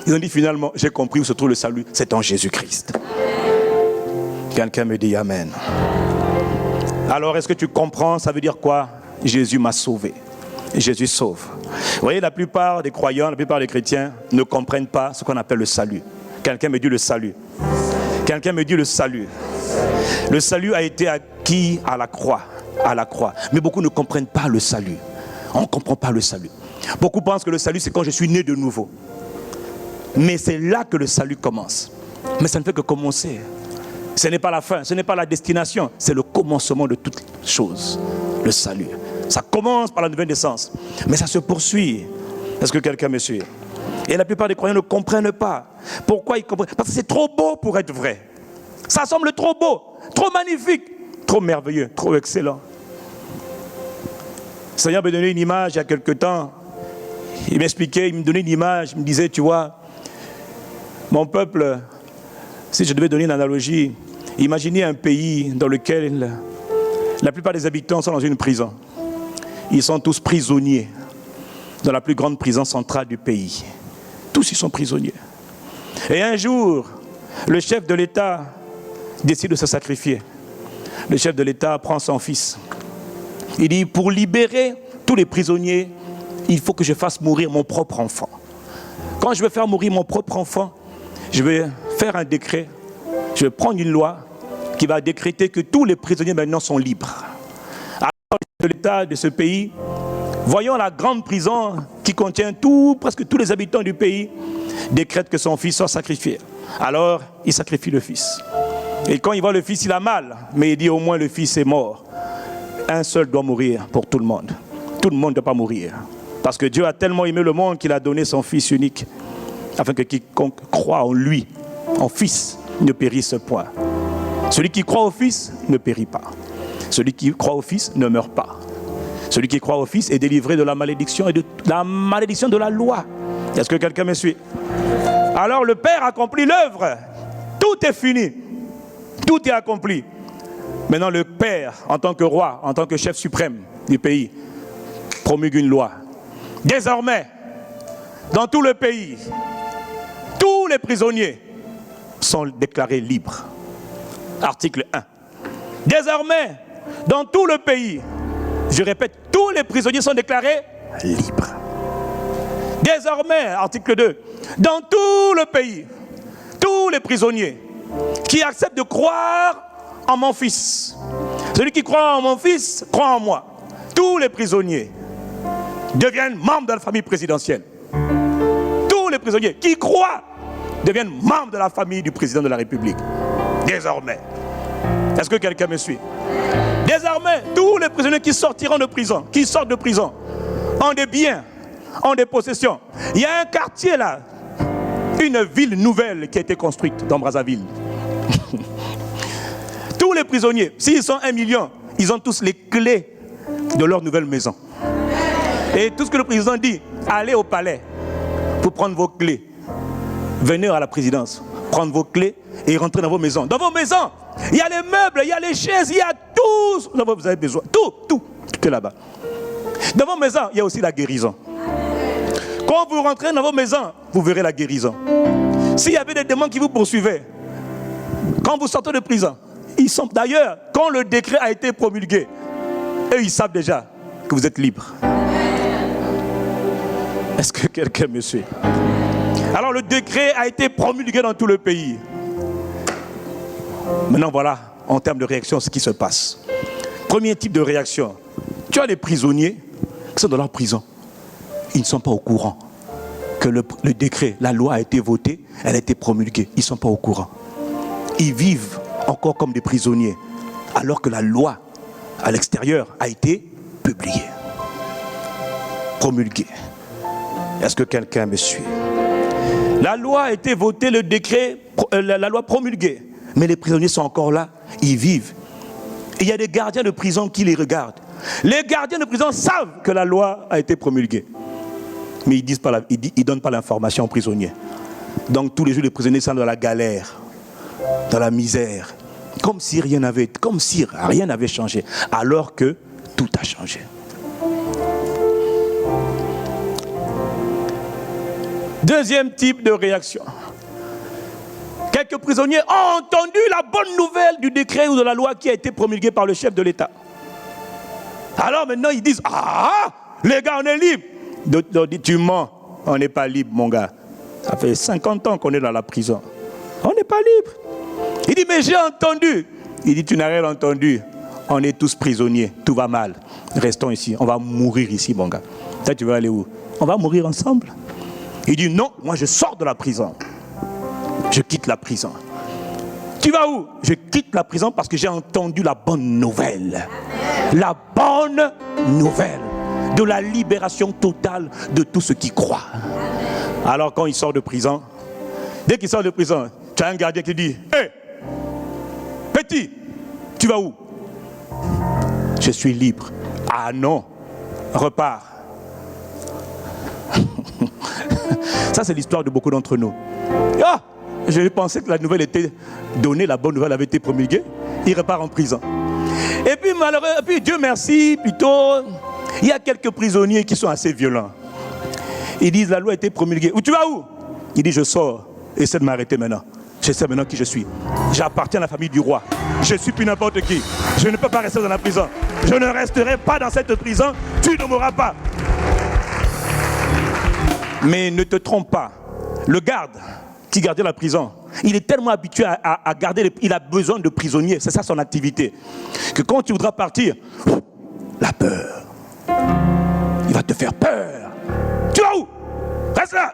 Ils ont dit finalement, j'ai compris où se trouve le salut. C'est en Jésus-Christ. Quelqu'un me dit Amen. Alors, est-ce que tu comprends? Ça veut dire quoi? Jésus m'a sauvé. Jésus sauve. Vous voyez, la plupart des croyants, la plupart des chrétiens ne comprennent pas ce qu'on appelle le salut. Quelqu'un me dit le salut. Quelqu'un me dit le salut. Le salut a été acquis à la croix. À la croix. Mais beaucoup ne comprennent pas le salut. On ne comprend pas le salut. Beaucoup pensent que le salut, c'est quand je suis né de nouveau. Mais c'est là que le salut commence. Mais ça ne fait que commencer. Ce n'est pas la fin, ce n'est pas la destination, c'est le commencement de toutes choses, le salut. Ça commence par la nouvelle naissance, mais ça se poursuit. Est-ce que quelqu'un me suit? Et la plupart des croyants ne comprennent pas. Pourquoi ils comprennent? Parce que c'est trop beau pour être vrai. Ça semble trop beau, trop magnifique, trop merveilleux, trop excellent. Le Seigneur m'a donné une image il y a quelque temps. Il m'expliquait, il me donnait une image, il me disait, tu vois, mon peuple, si je devais donner une analogie, imaginez un pays dans lequel la plupart des habitants sont dans une prison. Ils sont tous prisonniers dans la plus grande prison centrale du pays. Tous ils sont prisonniers. Et un jour, le chef de l'État décide de se sacrifier. Le chef de l'État prend son fils. Il dit, pour libérer tous les prisonniers, il faut que je fasse mourir mon propre enfant. Quand je vais faire mourir mon propre enfant, je vais faire un décret, je vais prendre une loi qui va décréter que tous les prisonniers maintenant sont libres. Alors, de l'État de ce pays, voyons la grande prison qui contient presque tous les habitants du pays, décrète que son fils soit sacrifié. Alors, il sacrifie le fils. Et quand il voit le fils, il a mal, mais il dit au moins le fils est mort. Un seul doit mourir pour tout le monde. Tout le monde ne doit pas mourir. Parce que Dieu a tellement aimé le monde qu'il a donné son fils unique, afin que quiconque croit en lui, en fils, ne périsse point. Celui qui croit au fils ne périt pas. Celui qui croit au fils ne meurt pas. Celui qui croit au fils est délivré de la malédiction et de la malédiction de la loi. Est-ce que quelqu'un me suit? Alors le Père accomplit l'œuvre. Tout est fini. Tout est accompli. Maintenant le Père, en tant que roi, en tant que chef suprême du pays, promulgue une loi. Désormais, dans tout le pays, tous les prisonniers sont déclarés libres. Article 1. Désormais, dans tout le pays, je répète, tous les prisonniers sont déclarés libres. Désormais, article 2, dans tout le pays, tous les prisonniers qui acceptent de croire en mon fils, celui qui croit en mon fils, croit en moi. Tous les prisonniers deviennent membres de la famille présidentielle. Tous les prisonniers qui croient deviennent membres de la famille du président de la République. Désormais. Est-ce que quelqu'un me suit? Désormais, tous les prisonniers qui sortiront de prison, qui sortent de prison, ont des biens, ont des possessions. Il y a un quartier là, une ville nouvelle qui a été construite dans Brazzaville. Tous les prisonniers, s'ils sont 1 million, ils ont tous les clés de leur nouvelle maison. Et tout ce que le président dit, allez au palais pour prendre vos clés. Venez à la présidence, prendre vos clés et rentrer dans vos maisons. Dans vos maisons, il y a les meubles, il y a les chaises, il y a tout ce dont vous avez besoin. Tout est là-bas. Dans vos maisons, il y a aussi la guérison. Quand vous rentrez dans vos maisons, vous verrez la guérison. S'il y avait des démons qui vous poursuivaient, quand vous sortez de prison, ils sont d'ailleurs, quand le décret a été promulgué, eux ils savent déjà que vous êtes libre. Est-ce que quelqu'un me suit? Alors le décret a été promulgué dans tout le pays. Maintenant voilà, en termes de réaction, ce qui se passe. Premier type de réaction. Tu as les prisonniers qui sont dans leur prison. Ils ne sont pas au courant que le décret, la loi a été votée, elle a été promulguée. Ils ne sont pas au courant. Ils vivent encore comme des prisonniers, alors que la loi à l'extérieur a été publiée, promulguée. Est-ce que quelqu'un me suit? La loi a été votée, le décret, la loi promulguée, mais les prisonniers sont encore là, ils vivent. Et il y a des gardiens de prison qui les regardent. Les gardiens de prison savent que la loi a été promulguée, mais ils ne donnent pas l'information aux prisonniers. Donc tous les jours, les prisonniers sont dans la galère, dans la misère, comme si rien n'avait changé, alors que tout a changé. Deuxième type de réaction. Quelques prisonniers ont entendu la bonne nouvelle du décret ou de la loi qui a été promulguée par le chef de l'État. Alors maintenant ils disent, ah, les gars, on est libres. D'autres disent, tu mens, on n'est pas libre, mon gars. Ça fait 50 ans qu'on est dans la prison. On n'est pas libre. Il dit, mais j'ai entendu. Il dit, tu n'as rien entendu. On est tous prisonniers, tout va mal. Restons ici, on va mourir ici, mon gars. Toi, tu veux aller où? On va mourir ensemble. Il dit, non, moi je sors de la prison. Je quitte la prison. Tu vas où? Je quitte la prison parce que j'ai entendu la bonne nouvelle. La bonne nouvelle de la libération totale de tous ceux qui croient. Alors quand il sort de prison, dès qu'il sort de prison, tu as un gardien qui dit, hé, petit, tu vas où? Je suis libre. Ah non, repars. Ça, c'est l'histoire de beaucoup d'entre nous. Ah, je pensais que la nouvelle était donnée, la bonne nouvelle avait été promulguée. Il repart en prison. Et puis, puis Dieu merci, plutôt, il y a quelques prisonniers qui sont assez violents. Ils disent, la loi a été promulguée. Où tu vas où? Il dit, je sors. Essaie de m'arrêter maintenant. Je sais maintenant qui je suis. J'appartiens à la famille du roi. Je suis plus n'importe qui. Je ne peux pas rester dans la prison. Je ne resterai pas dans cette prison. Tu ne mourras pas. Mais ne te trompe pas. Le garde qui gardait la prison Il est tellement habitué à garder, il a besoin de prisonniers, c'est ça son activité. Que quand tu voudras partir, la peur. Il va te faire peur. Tu vas où? Reste là.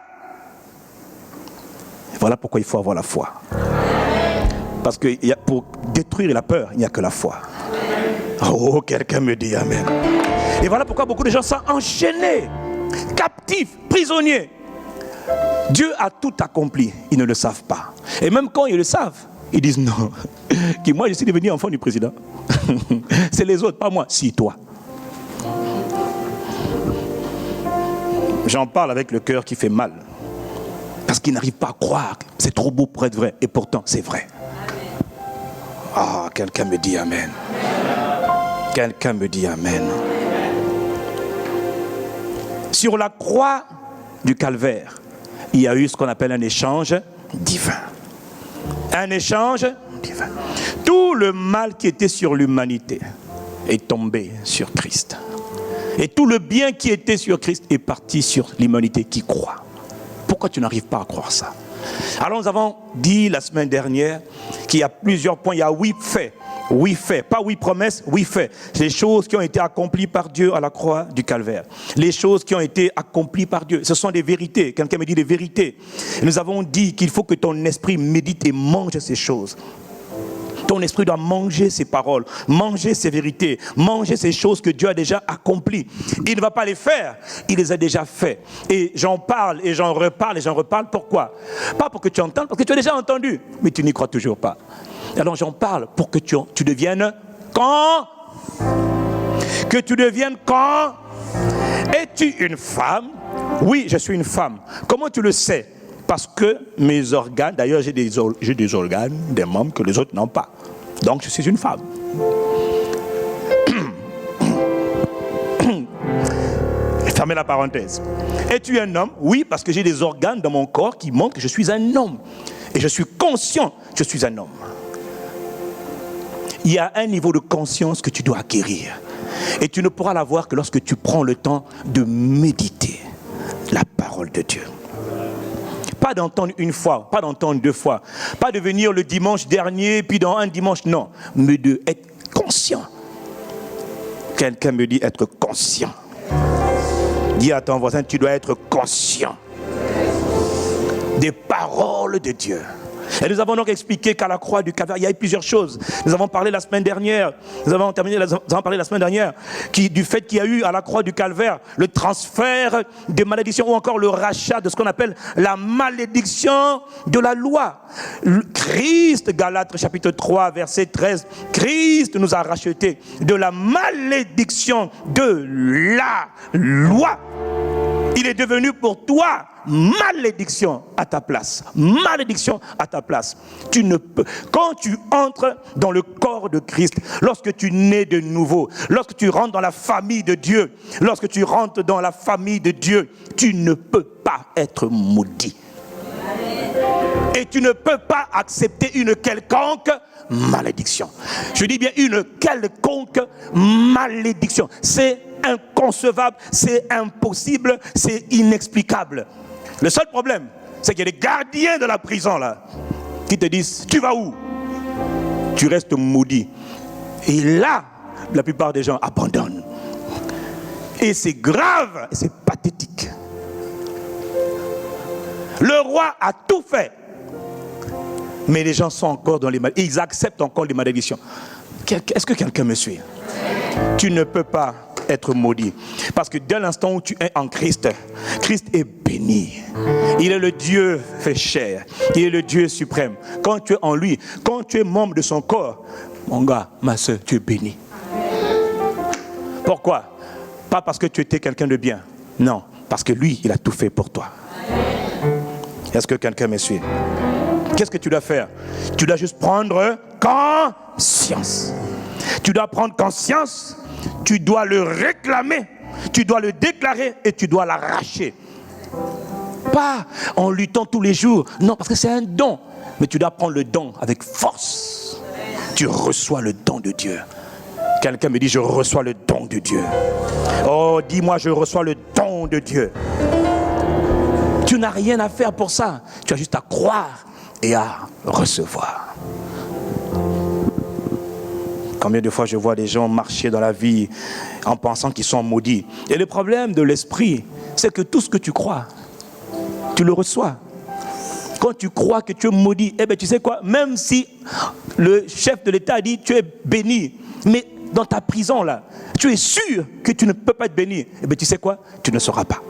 Et voilà pourquoi il faut avoir la foi. Parce que pour détruire la peur, il n'y a que la foi. Oh, quelqu'un me dit amen. Et voilà pourquoi beaucoup de gens sont enchaînés, captifs, prisonniers. Dieu a tout accompli, ils ne le savent pas. Et même quand ils le savent, ils disent non, que moi je suis devenu enfant du président. C'est les autres, pas moi, si toi. J'en parle avec le cœur qui fait mal. Parce qu'ils n'arrivent pas à croire, c'est trop beau pour être vrai, et pourtant c'est vrai. Ah, quelqu'un me dit amen. Quelqu'un me dit amen. Sur la croix du calvaire, il y a eu ce qu'on appelle un échange divin. Un échange divin. Tout le mal qui était sur l'humanité est tombé sur Christ. Et tout le bien qui était sur Christ est parti sur l'humanité qui croit. Pourquoi tu n'arrives pas à croire ça? Alors nous avons dit la semaine dernière qu'il y a plusieurs points, il y a 8 faits. 8 faits, pas 8 promesses, 8 faits. Les choses qui ont été accomplies par Dieu à la croix du calvaire. Les choses qui ont été accomplies par Dieu. Ce sont des vérités. Quelqu'un me dit des vérités. Et nous avons dit qu'il faut que ton esprit médite et mange ces choses. Ton esprit doit manger ces paroles, manger ces vérités, manger ces choses que Dieu a déjà accomplies. Il ne va pas les faire, il les a déjà fait. Et j'en parle et j'en reparle et j'en reparle. Pourquoi? Pas pour que tu entendes, parce que tu as déjà entendu, mais tu n'y crois toujours pas. Alors j'en parle pour que tu deviennes quand? Que tu deviennes quand? Es-tu une femme? Oui, je suis une femme. Comment tu le sais? Parce que mes organes, d'ailleurs j'ai des organes, des membres que les autres n'ont pas. Donc je suis une femme. Fermez la parenthèse. Es-tu un homme? Oui, parce que j'ai des organes dans mon corps qui montrent que je suis un homme. Et je suis conscient que je suis un homme. Il y a un niveau de conscience que tu dois acquérir. Et tu ne pourras l'avoir que lorsque tu prends le temps de méditer la parole de Dieu. Pas d'entendre une fois, pas d'entendre 2 fois, pas de venir le dimanche dernier, puis dans un dimanche, non. Mais d'être conscient. Quelqu'un me dit être conscient. Dis à ton voisin, tu dois être conscient des paroles de Dieu. Et nous avons donc expliqué qu'à la croix du calvaire, il y a eu plusieurs choses. Nous avons parlé la semaine dernière, nous avons parlé la semaine dernière du fait qu'il y a eu à la croix du calvaire le transfert des malédictions ou encore le rachat de ce qu'on appelle la malédiction de la loi. Christ, Galates chapitre 3, verset 13, Christ nous a rachetés de la malédiction de la loi. Il est devenu pour toi malédiction à ta place. Malédiction à ta place. Tu ne peux. Quand tu entres dans le corps de Christ, lorsque tu nais de nouveau, lorsque tu rentres dans la famille de Dieu, lorsque tu rentres dans la famille de Dieu, tu ne peux pas être maudit. Et tu ne peux pas accepter une quelconque malédiction. Je dis bien une quelconque malédiction. C'est inconcevable, c'est impossible, c'est inexplicable. Le seul problème, c'est qu'il y a des gardiens de la prison là qui te disent, tu vas où? Tu restes maudit. Et là, la plupart des gens abandonnent. Et c'est grave, et c'est pathétique. Le roi a tout fait. Mais les gens sont encore dans les malédictions. Ils acceptent encore les malédictions. Est-ce que quelqu'un me suit? Tu ne peux pas être maudit. Parce que dès l'instant où tu es en Christ, Christ est béni. Il est le Dieu fait chair. Il est le Dieu suprême. Quand tu es en lui, quand tu es membre de son corps, mon gars, ma soeur, tu es béni. Pourquoi? Pas parce que tu étais quelqu'un de bien. Non, parce que lui, il a tout fait pour toi. Est-ce que quelqu'un me suit? Qu'est-ce que tu dois faire? Tu dois juste prendre conscience. Tu dois prendre conscience. Tu dois le réclamer, tu dois le déclarer et tu dois l'arracher. Pas en luttant tous les jours, non, parce que c'est un don. Mais tu dois prendre le don avec force. Tu reçois le don de Dieu. Quelqu'un me dit, je reçois le don de Dieu. Oh, dis-moi, je reçois le don de Dieu. Tu n'as rien à faire pour ça. Tu as juste à croire et à recevoir. Combien de fois je vois des gens marcher dans la vie en pensant qu'ils sont maudits. Et le problème de l'esprit, c'est que tout ce que tu crois, tu le reçois. Quand tu crois que tu es maudit, eh bien tu sais quoi, même si le chef de l'État dit tu es béni, mais dans ta prison là, tu es sûr que tu ne peux pas être béni, eh bien tu sais quoi, tu ne sauras pas.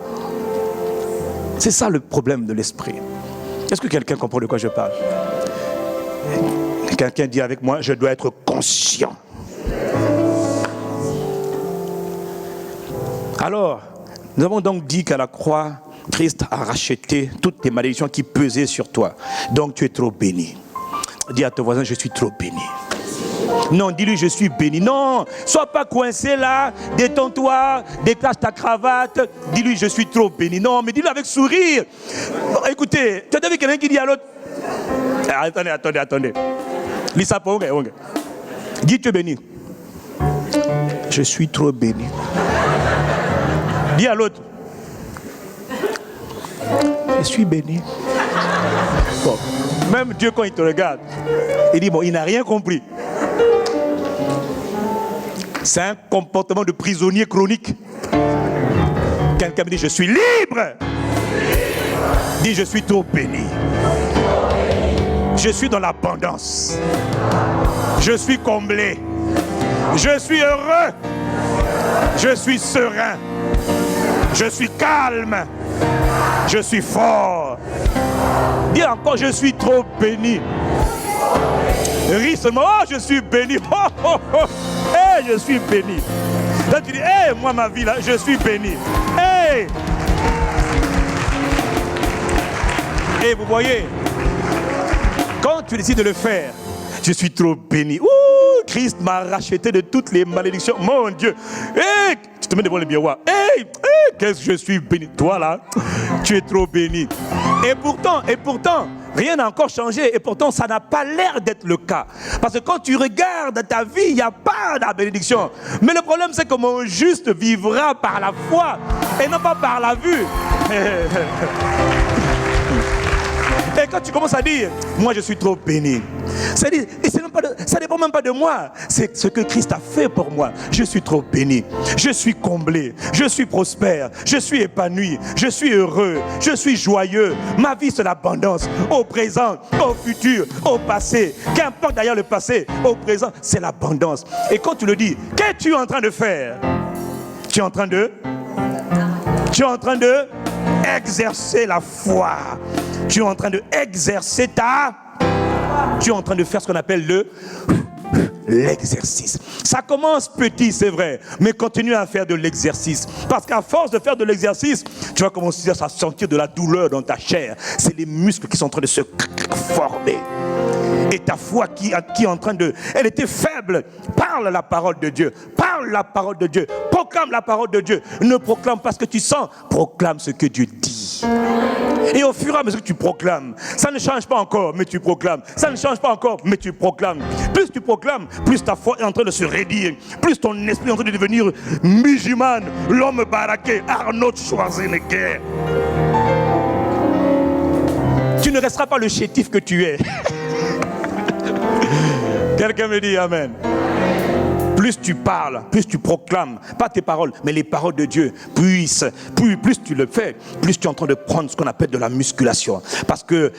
C'est ça le problème de l'esprit. Est-ce que quelqu'un comprend de quoi je parle? Quelqu'un dit avec moi, je dois être conscient. Alors, nous avons donc dit qu'à la croix, Christ a racheté toutes les malédictions qui pesaient sur toi. Donc tu es trop béni. Dis à ton voisin, je suis trop béni. Non, dis-lui, je suis béni. Non, sois pas coincé là, détends-toi, déclache ta cravate. Dis-lui, je suis trop béni. Non, mais dis-le avec sourire. Bon, écoutez, tu as vu quelqu'un qui dit à l'autre, attendez. Lisa, dis, tu es béni. Je suis trop béni. Dis à l'autre, je suis béni. Bon, même Dieu, quand il te regarde, il dit, bon, il n'a rien compris. C'est un comportement de prisonnier chronique. Quelqu'un me dit, je suis libre. Dis, je suis trop béni. Je suis dans l'abondance. Je suis comblé. Je suis heureux. Je suis serein. Je suis calme. Je suis fort. Dis encore, je suis trop béni. Ris seulement, oh, je suis béni. Hey, je suis béni. Là, tu dis, hey, moi, ma vie, là, je suis béni. Hey! Et vous voyez, quand tu décides de le faire, je suis trop béni. Ouh, Christ m'a racheté de toutes les malédictions. Mon Dieu. Hey, tu te mets devant le miroir. Hey, qu'est-ce que je suis béni. Toi, là, tu es trop béni. Et pourtant, rien n'a encore changé. Et pourtant, ça n'a pas l'air d'être le cas. Parce que quand tu regardes ta vie, il n'y a pas de bénédiction. Mais le problème, c'est que mon juste vivra par la foi et non pas par la vue. Et quand tu commences à dire, moi je suis trop béni, ça ne dépend même pas de moi, c'est ce que Christ a fait pour moi. Je suis trop béni, je suis comblé, je suis prospère, je suis épanoui, je suis heureux, je suis joyeux. Ma vie c'est l'abondance, au présent, au futur, au passé. Qu'importe d'ailleurs le passé, au présent, c'est l'abondance. Et quand tu le dis, qu'es-tu en train de faire? Tu es en train de exercer la foi. Tu es en train de exercer tu es en train de faire ce qu'on appelle l'exercice. Ça commence petit, c'est vrai, mais continue à faire de l'exercice. Parce qu'à force de faire de l'exercice, tu vas commencer à sentir de la douleur dans ta chair. C'est les muscles qui sont en train de se former. Et ta foi qui est en train de... Elle était faible. Parle la parole de Dieu. Parle la parole de Dieu. Proclame la parole de Dieu. Ne proclame pas ce que tu sens. Proclame ce que Dieu dit. Et au fur et à mesure que tu proclames, ça ne change pas encore, mais tu proclames. Ça ne change pas encore, mais tu proclames. Plus tu proclames, plus ta foi est en train de se raidir. Plus ton esprit est en train de devenir musulman, l'homme baraqué, Arnold Schwarzenegger. Tu ne resteras pas le chétif que tu es. Quelqu'un me dit amen. Plus tu parles, plus tu proclames, pas tes paroles, mais les paroles de Dieu, plus tu le fais, plus tu es en train de prendre ce qu'on appelle de la musculation. Parce que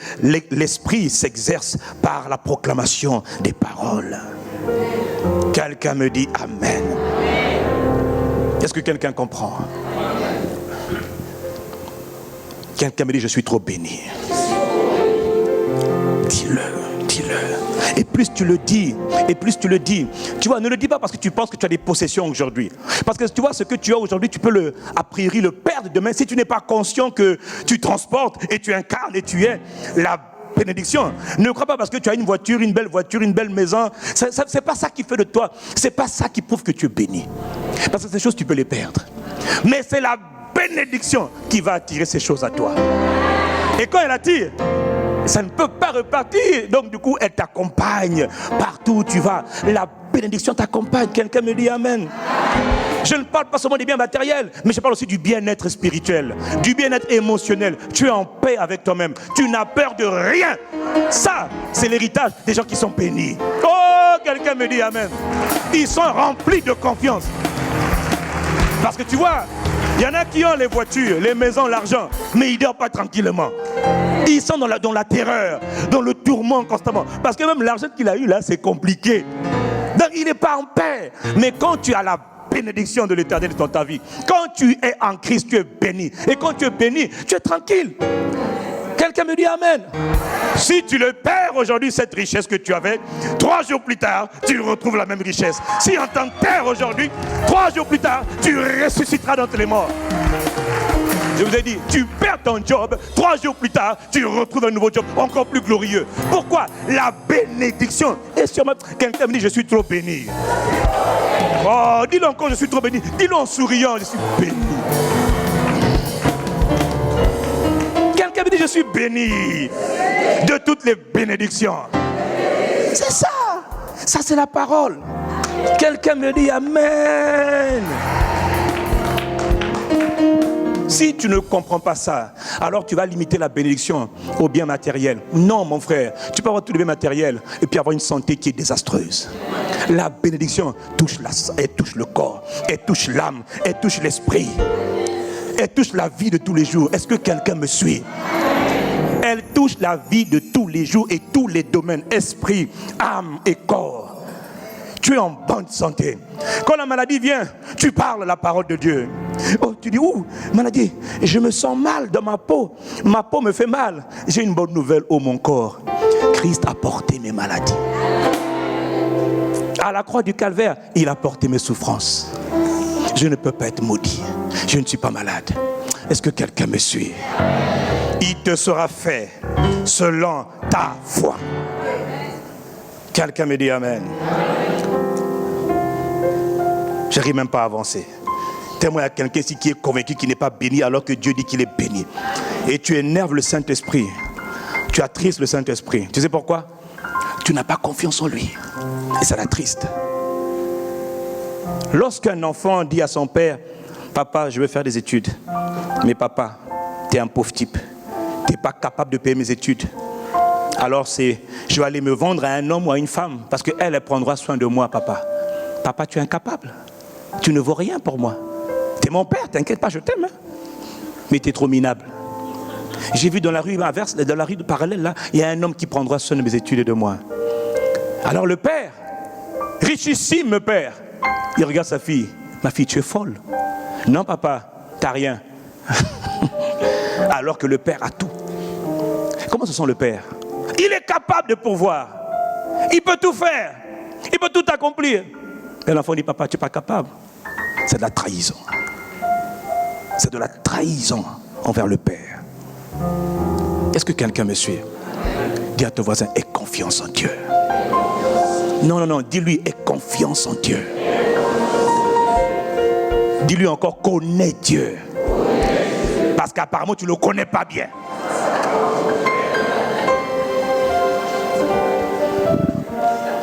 l'esprit s'exerce par la proclamation des paroles. Quelqu'un me dit amen. Est-ce que quelqu'un comprend? Quelqu'un me dit je suis trop béni. Dis-le. Et plus tu le dis, tu vois, ne le dis pas parce que tu penses que tu as des possessions aujourd'hui. Parce que tu vois, ce que tu as aujourd'hui, tu peux a priori le perdre demain si tu n'es pas conscient que tu transportes et tu incarnes et tu es la bénédiction. Ne crois pas parce que tu as une voiture, une belle voiture, une belle maison. C'est pas ça qui fait de toi. C'est pas ça qui prouve que tu es béni. Parce que ces choses, tu peux les perdre. Mais c'est la bénédiction qui va attirer ces choses à toi. Et quand elle attire, ça ne peut pas repartir. Donc du coup, elle t'accompagne partout où tu vas. La bénédiction t'accompagne. Quelqu'un me dit amen. Je ne parle pas seulement des biens matériels, mais je parle aussi du bien-être spirituel, du bien-être émotionnel. Tu es en paix avec toi-même. Tu n'as peur de rien. Ça, c'est l'héritage des gens qui sont bénis. Oh, quelqu'un me dit amen. Ils sont remplis de confiance. Parce que tu vois, il y en a qui ont les voitures, les maisons, l'argent, mais ils ne dorment pas tranquillement. Ils sont dans la terreur, dans le tourment constamment. Parce que même l'argent qu'il a eu là, c'est compliqué. Donc il n'est pas en paix. Mais quand tu as la bénédiction de l'Éternel dans ta vie, quand tu es en Christ, tu es béni. Et quand tu es béni, tu es tranquille. Quelqu'un me dit amen. Si tu le perds aujourd'hui, cette richesse que tu avais, 3 jours plus tard, tu retrouves la même richesse. Si on t'enterre aujourd'hui, 3 jours plus tard, tu ressusciteras d'entre les morts. Je vous ai dit, tu perds ton job, 3 jours plus tard, tu retrouves un nouveau job encore plus glorieux. Pourquoi? La bénédiction est sur moi. Quelqu'un me dit, je suis trop béni. Oh, dis-le encore, je suis trop béni. Dis-le en souriant, je suis béni. Quelqu'un me dit, je suis béni de toutes les bénédictions. C'est ça. Ça, c'est la parole. Quelqu'un me dit amen. Si tu ne comprends pas ça, alors tu vas limiter la bénédiction aux biens matériels. Non, mon frère, tu peux avoir tous les biens matériels et puis avoir une santé qui est désastreuse. La bénédiction touche elle touche le corps, elle touche l'âme, elle touche l'esprit, elle touche la vie de tous les jours. Est-ce que quelqu'un me suit? Elle touche la vie de tous les jours et tous les domaines, esprit, âme et corps. Tu es en bonne santé. Quand la maladie vient, tu parles la parole de Dieu. Oh, tu dis, ouh, maladie, je me sens mal dans ma peau. Ma peau me fait mal. J'ai une bonne nouvelle, oh mon corps. Christ a porté mes maladies. À la croix du calvaire, il a porté mes souffrances. Je ne peux pas être maudit. Je ne suis pas malade. Est-ce que quelqu'un me suit? Il te sera fait selon ta foi. Quelqu'un me dit amen. Je n'arrive même pas à avancer. Tellement il y a quelqu'un ici qui est convaincu qu'il n'est pas béni alors que Dieu dit qu'il est béni. Et tu énerves le Saint-Esprit. Tu attristes le Saint-Esprit. Tu sais pourquoi? Tu n'as pas confiance en lui. Et ça l'attriste. Lorsqu'un enfant dit à son père, papa, je veux faire des études. Mais papa, tu es un pauvre type. Tu n'es pas capable de payer mes études. Alors je vais aller me vendre à un homme ou à une femme. Parce qu'elle prendra soin de moi, papa. Papa, tu es incapable. Tu ne vaux rien pour moi. Tu es mon père, t'inquiète pas, je t'aime. Hein. Mais tu es trop minable. J'ai vu dans la rue inverse, dans la rue parallèle, là, il y a un homme qui prendra soin de mes études et de moi. Alors le père, richissime père, il regarde sa fille. Ma fille, tu es folle. Non, papa, t'as rien. Alors que le père a tout. Comment se sent le père? Il est capable de pourvoir. Il peut tout faire. Il peut tout accomplir. Et l'enfant dit, papa, tu n'es pas capable. C'est de la trahison. C'est de la trahison envers le Père. Est-ce que quelqu'un me suit? Dis à ton voisin, aie confiance en Dieu. Non, dis-lui, aie confiance en Dieu. Dis-lui encore, connais Dieu. Parce qu'apparemment, tu ne le connais pas bien.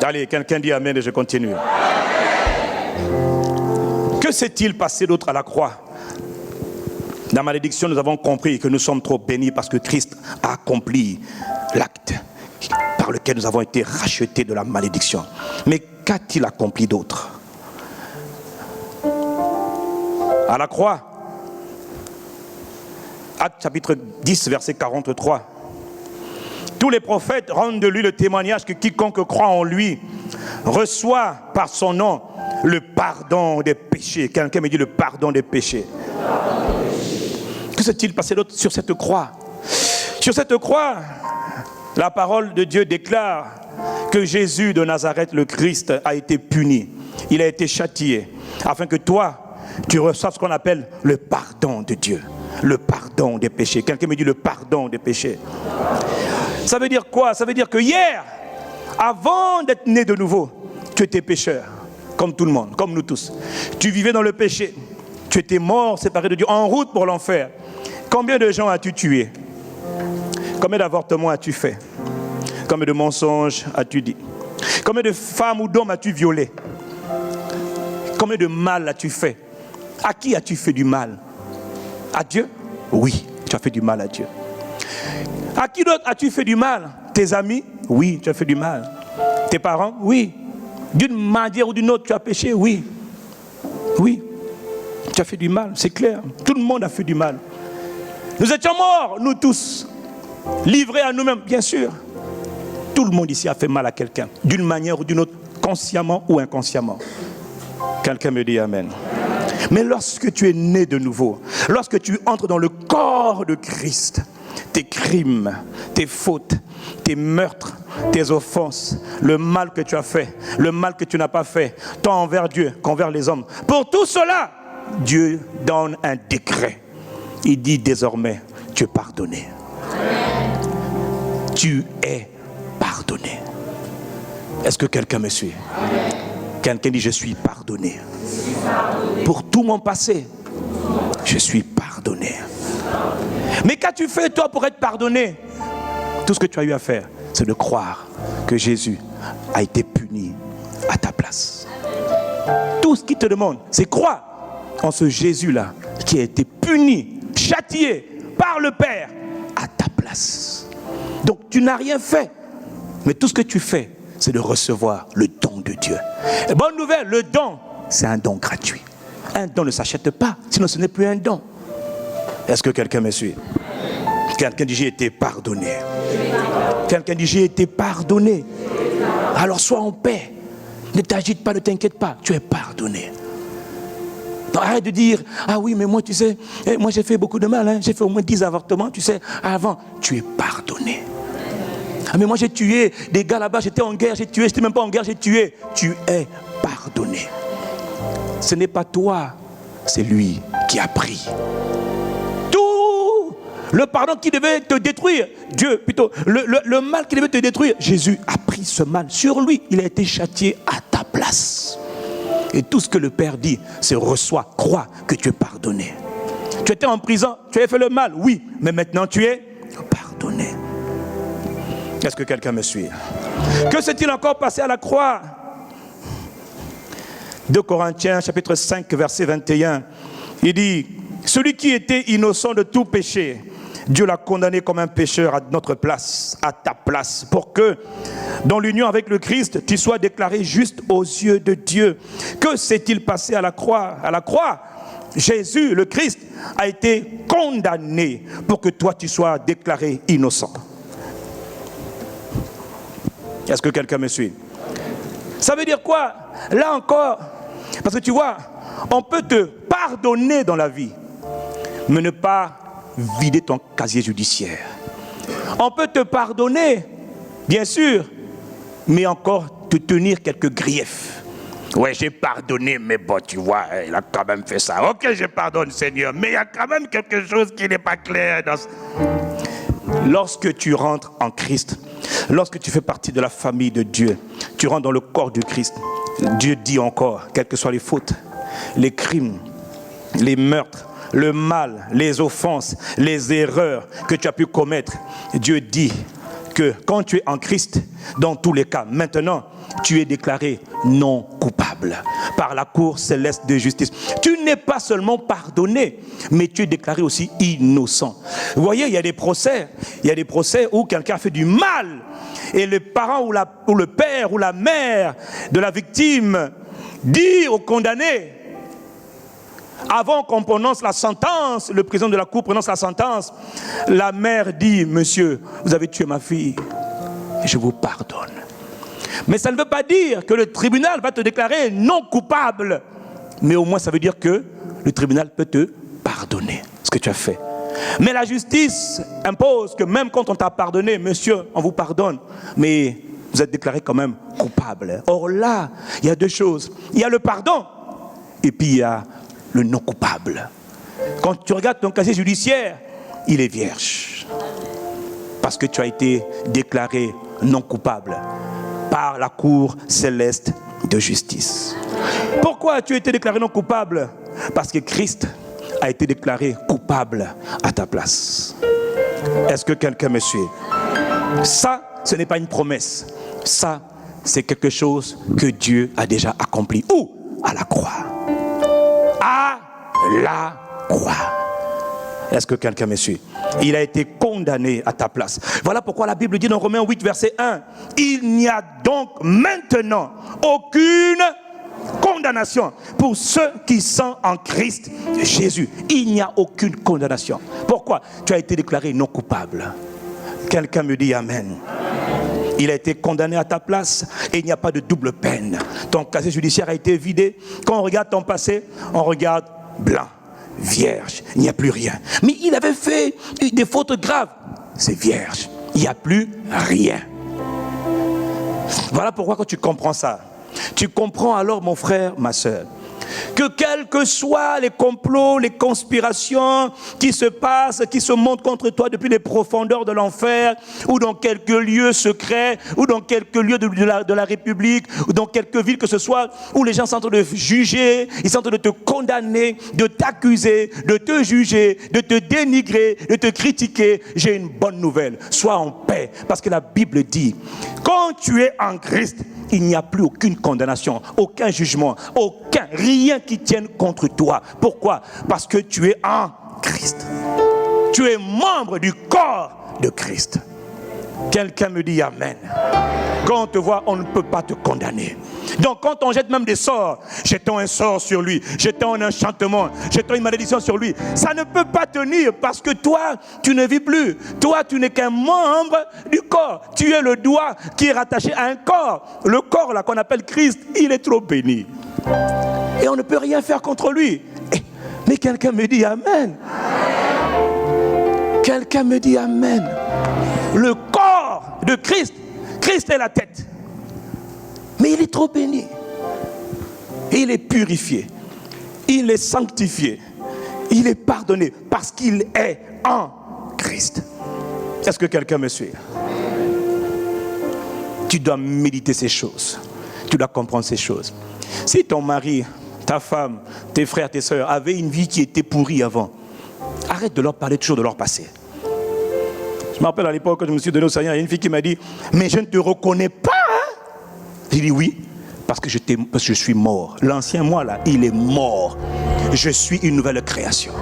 Allez, quelqu'un dit amen et je continue. Que s'est-il passé d'autre à la croix? La malédiction, nous avons compris que nous sommes trop bénis parce que Christ a accompli l'acte par lequel nous avons été rachetés de la malédiction. Mais qu'a-t-il accompli d'autre? À la croix, Actes chapitre 10, verset 43. Tous les prophètes rendent de lui le témoignage que quiconque croit en lui reçoit par son nom le pardon des péchés. Quelqu'un me dit le pardon des péchés. Que s'est-il passé d'autre sur cette croix? Sur cette croix, la parole de Dieu déclare que Jésus de Nazareth, le Christ, a été puni. Il a été châtié afin que toi, tu reçoives ce qu'on appelle le pardon de Dieu. Le pardon des péchés. Quelqu'un me dit le pardon des péchés. Ça veut dire quoi? Ça veut dire que hier, avant d'être né de nouveau, tu étais pécheur, comme tout le monde, comme nous tous. Tu vivais dans le péché. Tu étais mort, séparé de Dieu, en route pour l'enfer. Combien de gens as-tu tué? Combien d'avortements as-tu fait? Combien de mensonges as-tu dit? Combien de femmes ou d'hommes as-tu violé? Combien de mal as-tu fait? À qui as-tu fait du mal? À Dieu? Oui, tu as fait du mal à Dieu. À qui d'autre as-tu fait du mal? Tes amis? Oui, tu as fait du mal. Tes parents? Oui. D'une manière ou d'une autre, tu as péché? Oui. Oui. Tu as fait du mal, c'est clair. Tout le monde a fait du mal. Nous étions morts, nous tous, livrés à nous-mêmes, bien sûr. Tout le monde ici a fait mal à quelqu'un, d'une manière ou d'une autre, consciemment ou inconsciemment. Quelqu'un me dit amen. Mais lorsque tu es né de nouveau, lorsque tu entres dans le corps de Christ, tes crimes, tes fautes, tes meurtres, tes offenses, le mal que tu as fait, le mal que tu n'as pas fait, tant envers Dieu qu'envers les hommes, pour tout cela, Dieu donne un décret. Il dit désormais, tu es pardonné. Tu es pardonné. Est-ce que quelqu'un me suit? Quelqu'un dit, je suis pardonné. Pour tout mon passé, je suis pardonné. Mais qu'as-tu fait toi pour être pardonné? Tout ce que tu as eu à faire, c'est de croire que Jésus a été puni à ta place. Tout ce qu'il te demande, c'est croire en ce Jésus-là qui a été puni, châtié par le Père à ta place. Donc tu n'as rien fait, mais tout ce que tu fais, c'est de recevoir le don de Dieu. Et bonne nouvelle, le don, c'est un don gratuit. Un don ne s'achète pas, sinon ce n'est plus un don. Est-ce que quelqu'un me suit? Quelqu'un dit j'ai été pardonné. Quelqu'un dit j'ai été pardonné. Alors sois en paix. Ne t'agite pas, ne t'inquiète pas, tu es pardonné. Non, arrête de dire, ah oui, mais moi, tu sais, moi j'ai fait beaucoup de mal, hein. J'ai fait au moins 10 avortements, tu sais, avant, tu es pardonné. Ah mais moi j'ai tué des gars là-bas, j'étais en guerre, j'ai tué, j'étais même pas en guerre, j'ai tué. Tu es pardonné. Ce n'est pas toi, c'est lui qui a pris. Tout le pardon qui devait te détruire, Dieu plutôt, le mal qui devait te détruire, Jésus a pris ce mal sur lui, il a été châtié à ta place. Et tout ce que le Père dit, c'est reçois, crois que tu es pardonné. Tu étais en prison, tu avais fait le mal, oui, mais maintenant tu es pardonné. Est-ce que quelqu'un me suit? Que s'est-il encore passé à la croix? 2 Corinthiens chapitre 5 verset 21, il dit, celui qui était innocent de tout péché, Dieu l'a condamné comme un pécheur à notre place, à ta place, pour que dans l'union avec le Christ, tu sois déclaré juste aux yeux de Dieu. Que s'est-il passé à la croix? À la croix, Jésus, le Christ, a été condamné pour que toi tu sois déclaré innocent. Est-ce que quelqu'un me suit? Ça veut dire quoi? Là encore, parce que tu vois, on peut te pardonner dans la vie, mais ne pas vider ton casier judiciaire. On peut te pardonner, bien sûr, mais encore te tenir quelques griefs. Ouais, j'ai pardonné, mais bon, tu vois, il a quand même fait ça. Ok, je pardonne, Seigneur, mais il y a quand même quelque chose qui n'est pas clair. Lorsque tu rentres en Christ, lorsque tu fais partie de la famille de Dieu, tu rentres dans le corps du Christ. Dieu dit encore, quelles que soient les fautes, les crimes, les meurtres, le mal, les offenses, les erreurs que tu as pu commettre, Dieu dit que quand tu es en Christ, dans tous les cas, maintenant, tu es déclaré non coupable par la cour céleste de justice. Tu n'es pas seulement pardonné, mais tu es déclaré aussi innocent. Vous voyez, il y a des procès où quelqu'un a fait du mal et le parent ou le père ou la mère de la victime dit au condamné, avant qu'on prononce la sentence, le président de la cour prononce la sentence, la mère dit, monsieur, vous avez tué ma fille, je vous pardonne. Mais ça ne veut pas dire que le tribunal va te déclarer non coupable, mais au moins ça veut dire que le tribunal peut te pardonner ce que tu as fait. Mais la justice impose que même quand on t'a pardonné, monsieur, on vous pardonne, mais vous êtes déclaré quand même coupable. Or là, il y a deux choses. Il y a le pardon et puis il y a le non coupable. Quand tu regardes ton casier judiciaire, il est vierge. Parce que tu as été déclaré non coupable par la cour céleste de justice. Pourquoi as-tu été déclaré non coupable? Parce que Christ a été déclaré coupable à ta place. Est-ce que quelqu'un me suit? Ça, ce n'est pas une promesse. Ça, c'est quelque chose que Dieu a déjà accompli. Où? À la croix. À la croix. Est-ce que quelqu'un me suit? Il a été condamné à ta place. Voilà pourquoi la Bible dit dans Romains 8, verset 1, il n'y a donc maintenant aucune condamnation pour ceux qui sont en Christ Jésus. Il n'y a aucune condamnation. Pourquoi? Tu as été déclaré non coupable. Quelqu'un me dit Amen. Il a été condamné à ta place et il n'y a pas de double peine. Ton casier judiciaire a été vidé. Quand on regarde ton passé, on regarde blanc, vierge, il n'y a plus rien. Mais il avait fait des fautes graves. C'est vierge, il n'y a plus rien. Voilà pourquoi quand tu comprends ça, tu comprends alors, mon frère, ma soeur, que quels que soient les complots, les conspirations qui se passent, qui se montent contre toi depuis les profondeurs de l'enfer, ou dans quelques lieux secrets, ou dans quelques lieux de la République, ou dans quelques villes que ce soit, où les gens sont en train de juger, ils sont en train de te condamner, de t'accuser, de te juger, de te dénigrer, de te critiquer, j'ai une bonne nouvelle. Sois en paix, parce que la Bible dit, quand tu es en Christ, il n'y a plus aucune condamnation, aucun jugement, rien qui tienne contre toi. Pourquoi? Parce que tu es en Christ. Tu es membre du corps de Christ. Quelqu'un me dit Amen. Quand on te voit, on ne peut pas te condamner. Donc quand on jette même des sorts, jetons un sort sur lui, jetons un enchantement, jetons une malédiction sur lui, ça ne peut pas tenir parce que toi, tu ne vis plus. Toi, tu n'es qu'un membre du corps. Tu es le doigt qui est rattaché à un corps. Le corps là qu'on appelle Christ, il est trop béni. Et on ne peut rien faire contre lui. Mais quelqu'un me dit Amen. Quelqu'un me dit Amen. Le corps de Christ, Christ est la tête. Mais il est trop béni. Il est purifié. Il est sanctifié. Il est pardonné parce qu'il est en Christ. Est-ce que quelqu'un me suit? Tu dois méditer ces choses. Tu dois comprendre ces choses. Si ton mari, ta femme, tes frères, tes sœurs avaient une vie qui était pourrie avant, arrête de leur parler toujours de leur passé. Je me rappelle à l'époque quand je me suis donné au Seigneur, il y a une fille qui m'a dit « Mais je ne te reconnais pas hein? » J'ai dit « Oui, parce que je suis mort. L'ancien moi là, il est mort. Je suis une nouvelle création. »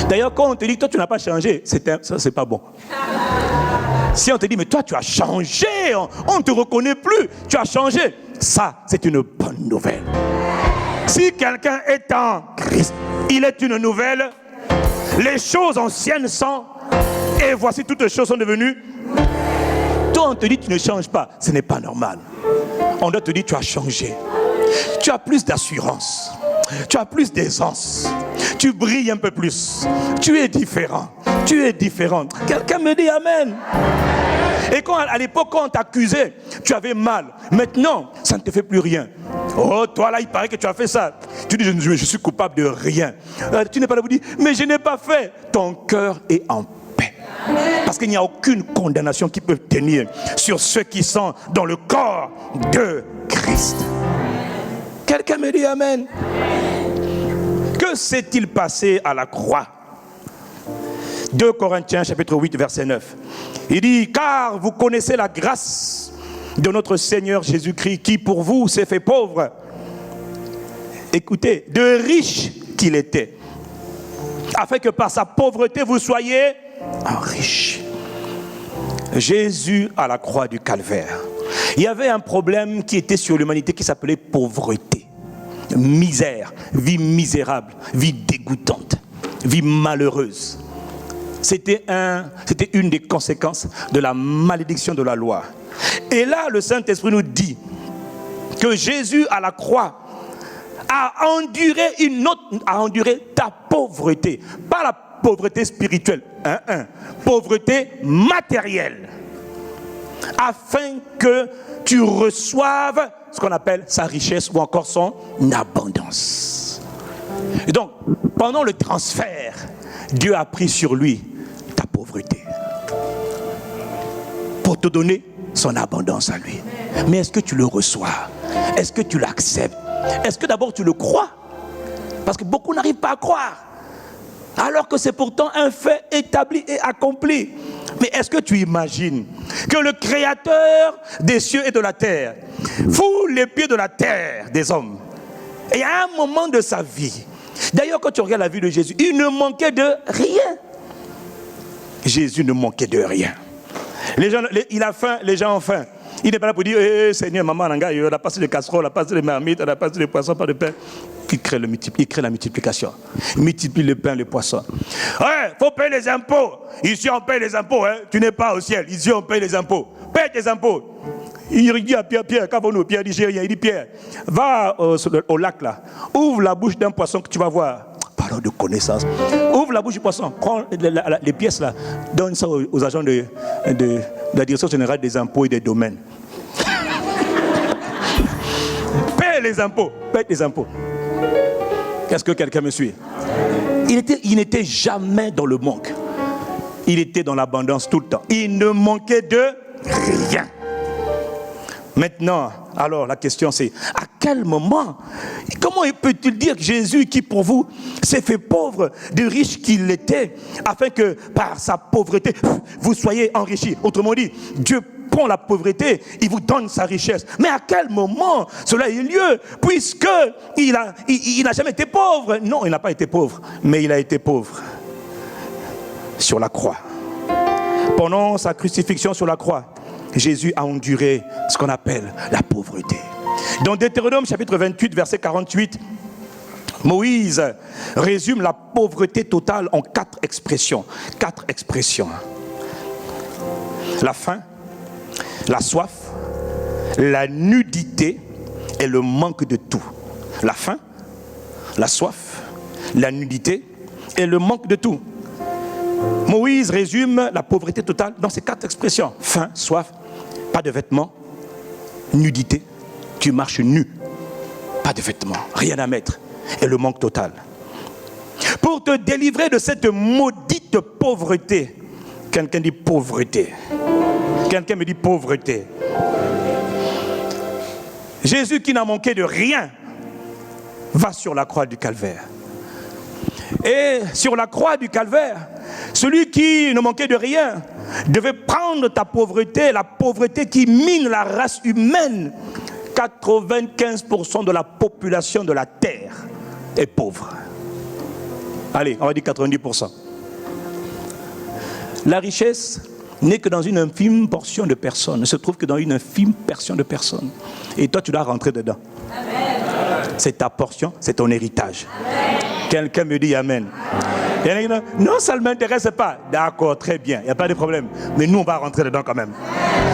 D'ailleurs, quand on te dit « Toi, tu n'as pas changé », ça c'est pas bon. Si on te dit « Mais toi, tu as changé, on ne te reconnaît plus, tu as changé », ça, c'est une bonne nouvelle. Si quelqu'un est en Christ, il est une nouvelle. Les choses anciennes sont, et voici toutes les choses sont devenues. Toi, on te dit tu ne changes pas, ce n'est pas normal. On doit te dire tu as changé. Tu as plus d'assurance. Tu as plus d'aisance. Tu brilles un peu plus. Tu es différent. Tu es différent. Quelqu'un me dit Amen. Et quand à l'époque, quand on t'accusait, tu avais mal. Maintenant, ça ne te fait plus rien. Oh, toi là, il paraît que tu as fait ça. Tu dis, je suis coupable de rien. Tu n'es pas là pour dire, mais je n'ai pas fait. Ton cœur est en paix. Parce qu'il n'y a aucune condamnation qui peut tenir sur ceux qui sont dans le corps de Christ. Quelqu'un me dit Amen. Que s'est-il passé à la croix? 2 Corinthiens chapitre 8 verset 9. Il dit, car vous connaissez la grâce de notre Seigneur Jésus-Christ qui pour vous s'est fait pauvre. Écoutez, de riche qu'il était, afin que par sa pauvreté vous soyez riches. Jésus à la croix du Calvaire, il y avait un problème qui était sur l'humanité qui s'appelait pauvreté, misère, vie misérable, vie dégoûtante, vie malheureuse. C'était une des conséquences de la malédiction de la loi. Et là, le Saint-Esprit nous dit que Jésus à la croix a enduré ta pauvreté. Pas la pauvreté spirituelle, pauvreté matérielle. Afin que tu reçoives ce qu'on appelle sa richesse ou encore son abondance. Et donc, pendant le transfert, Dieu a pris sur lui ta pauvreté pour te donner son abondance à lui. Mais est-ce que tu le reçois? Est-ce que tu l'acceptes? Est-ce que d'abord tu le crois? Parce que beaucoup n'arrivent pas à croire, alors que c'est pourtant un fait établi et accompli. Mais est-ce que tu imagines que le Créateur des cieux et de la terre foule les pieds de la terre des hommes, et à un moment de sa vie, D'ailleurs, quand tu regardes la vie de Jésus, il ne manquait de rien. Jésus ne manquait de rien. Les gens, il a faim, les gens ont faim. Il n'est pas là pour dire, Seigneur, maman, on a passé de casseroles, on a passé de marmites, on a passé de poissons, pas de pain. Il crée la multiplication. Il multiplie le pain, le poisson. Ouais, faut payer les impôts. Ici, on paye les impôts. Hein. Tu n'es pas au ciel. Ici, on paye les impôts. Paye tes impôts. Il dit à Pierre, qu'avons-nous? Pierre dit, j'ai rien. Il dit, Pierre, va au lac là. Ouvre la bouche d'un poisson que tu vas voir. Parole de connaissance. Ouvre la bouche du poisson. Prends les pièces là. Donne ça aux agents de la direction générale des impôts et des domaines. Paye les impôts. Paye tes impôts. Est-ce que quelqu'un me suit? Il n'était jamais dans le manque. Il était dans l'abondance tout le temps. Il ne manquait de rien. Maintenant, alors la question c'est, à quel moment, comment peut-il dire que Jésus qui pour vous s'est fait pauvre, de riche qu'il était, afin que par sa pauvreté, vous soyez enrichis? Autrement dit, Dieu prend la pauvreté, il vous donne sa richesse. Mais à quel moment cela a eu lieu? Puisque il n'a jamais été pauvre. Non, il n'a pas été pauvre, mais il a été pauvre sur la croix. Pendant sa crucifixion sur la croix, Jésus a enduré ce qu'on appelle la pauvreté. Dans Deutéronome chapitre 28, verset 48, Moïse résume la pauvreté totale en 4 expressions. 4 expressions. La faim, la soif, la nudité et le manque de tout. La faim, la soif, la nudité et le manque de tout. Moïse résume la pauvreté totale dans ces 4 expressions. Faim, soif, pas de vêtements, nudité, tu marches nu, pas de vêtements, rien à mettre, et le manque total. Pour te délivrer de cette maudite pauvreté, quelqu'un dit pauvreté, quelqu'un me dit pauvreté. Jésus qui n'a manqué de rien, va sur la croix du calvaire. Et sur la croix du calvaire, celui qui ne manquait de rien devait prendre ta pauvreté, la pauvreté qui mine la race humaine. 95% de la population de la terre est pauvre. Allez, on va dire 90%. La richesse n'est que dans une infime portion de personnes, ne se trouve que dans une infime portion de personnes. Et toi, tu dois rentrer dedans. Amen. C'est ta portion, c'est ton héritage. Amen. Quelqu'un me dit Amen. Non, ça ne m'intéresse pas. D'accord, très bien, il n'y a pas de problème. Mais nous, on va rentrer dedans quand même.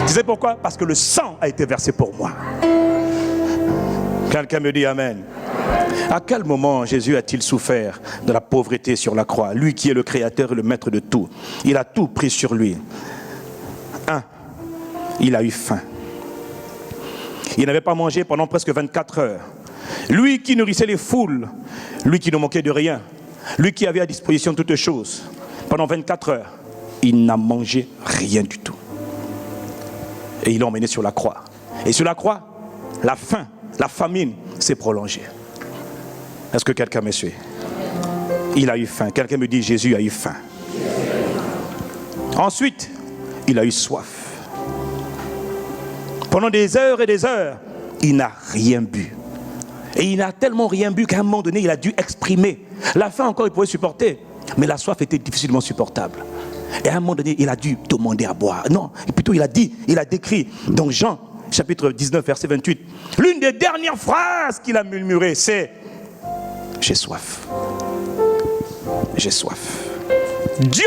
Tu sais pourquoi? Parce que le sang a été versé pour moi. Quelqu'un me dit Amen. À quel moment Jésus a-t-il souffert de la pauvreté sur la croix? Lui qui est le créateur et le maître de tout. Il a tout pris sur lui. 1. Il a eu faim. Il n'avait pas mangé pendant presque 24 heures. Lui qui nourrissait les foules, lui qui ne manquait de rien, lui qui avait à disposition toutes choses, pendant 24 heures, il n'a mangé rien du tout. Et il l'a emmené sur la croix. Et sur la croix, la faim, la famine s'est prolongée. Est-ce que quelqu'un me suit? Il a eu faim. Quelqu'un me dit Jésus a eu faim. Ensuite, il a eu soif. Pendant des heures et des heures, il n'a rien bu. Et il n'a tellement rien bu qu'à un moment donné, il a dû exprimer. La faim encore, il pouvait supporter. Mais la soif était difficilement supportable. Et à un moment donné, il a dû demander à boire. Non, plutôt il a décrit dans Jean, chapitre 19, verset 28. L'une des dernières phrases qu'il a murmurées, c'est « J'ai soif. J'ai soif. » Dieu,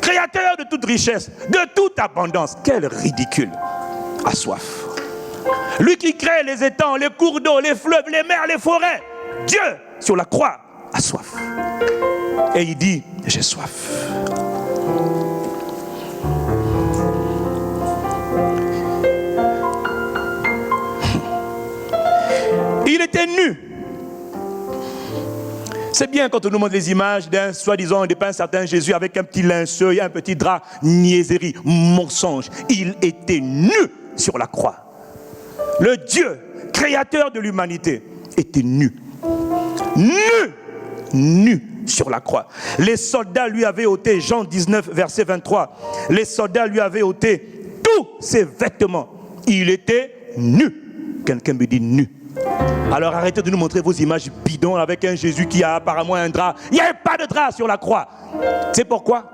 créateur de toute richesse, de toute abondance, quel ridicule, a soif. Lui qui crée les étangs, les cours d'eau, les fleuves, les mers, les forêts. Dieu, sur la croix, a soif. Et il dit, j'ai soif. Il était nu. C'est bien quand on nous montre les images d'un soi-disant d'un certain Jésus avec un petit linceul, un petit drap, niaiserie, mensonge. Il était nu sur la croix. Le Dieu, créateur de l'humanité, était nu. Nu sur la croix. Les soldats lui avaient ôté, Jean 19, verset 23, les soldats lui avaient ôté tous ses vêtements. Il était nu. Quelqu'un me dit nu. Alors arrêtez de nous montrer vos images bidons avec un Jésus qui a apparemment un drap. Il n'y avait pas de drap sur la croix. C'est pourquoi?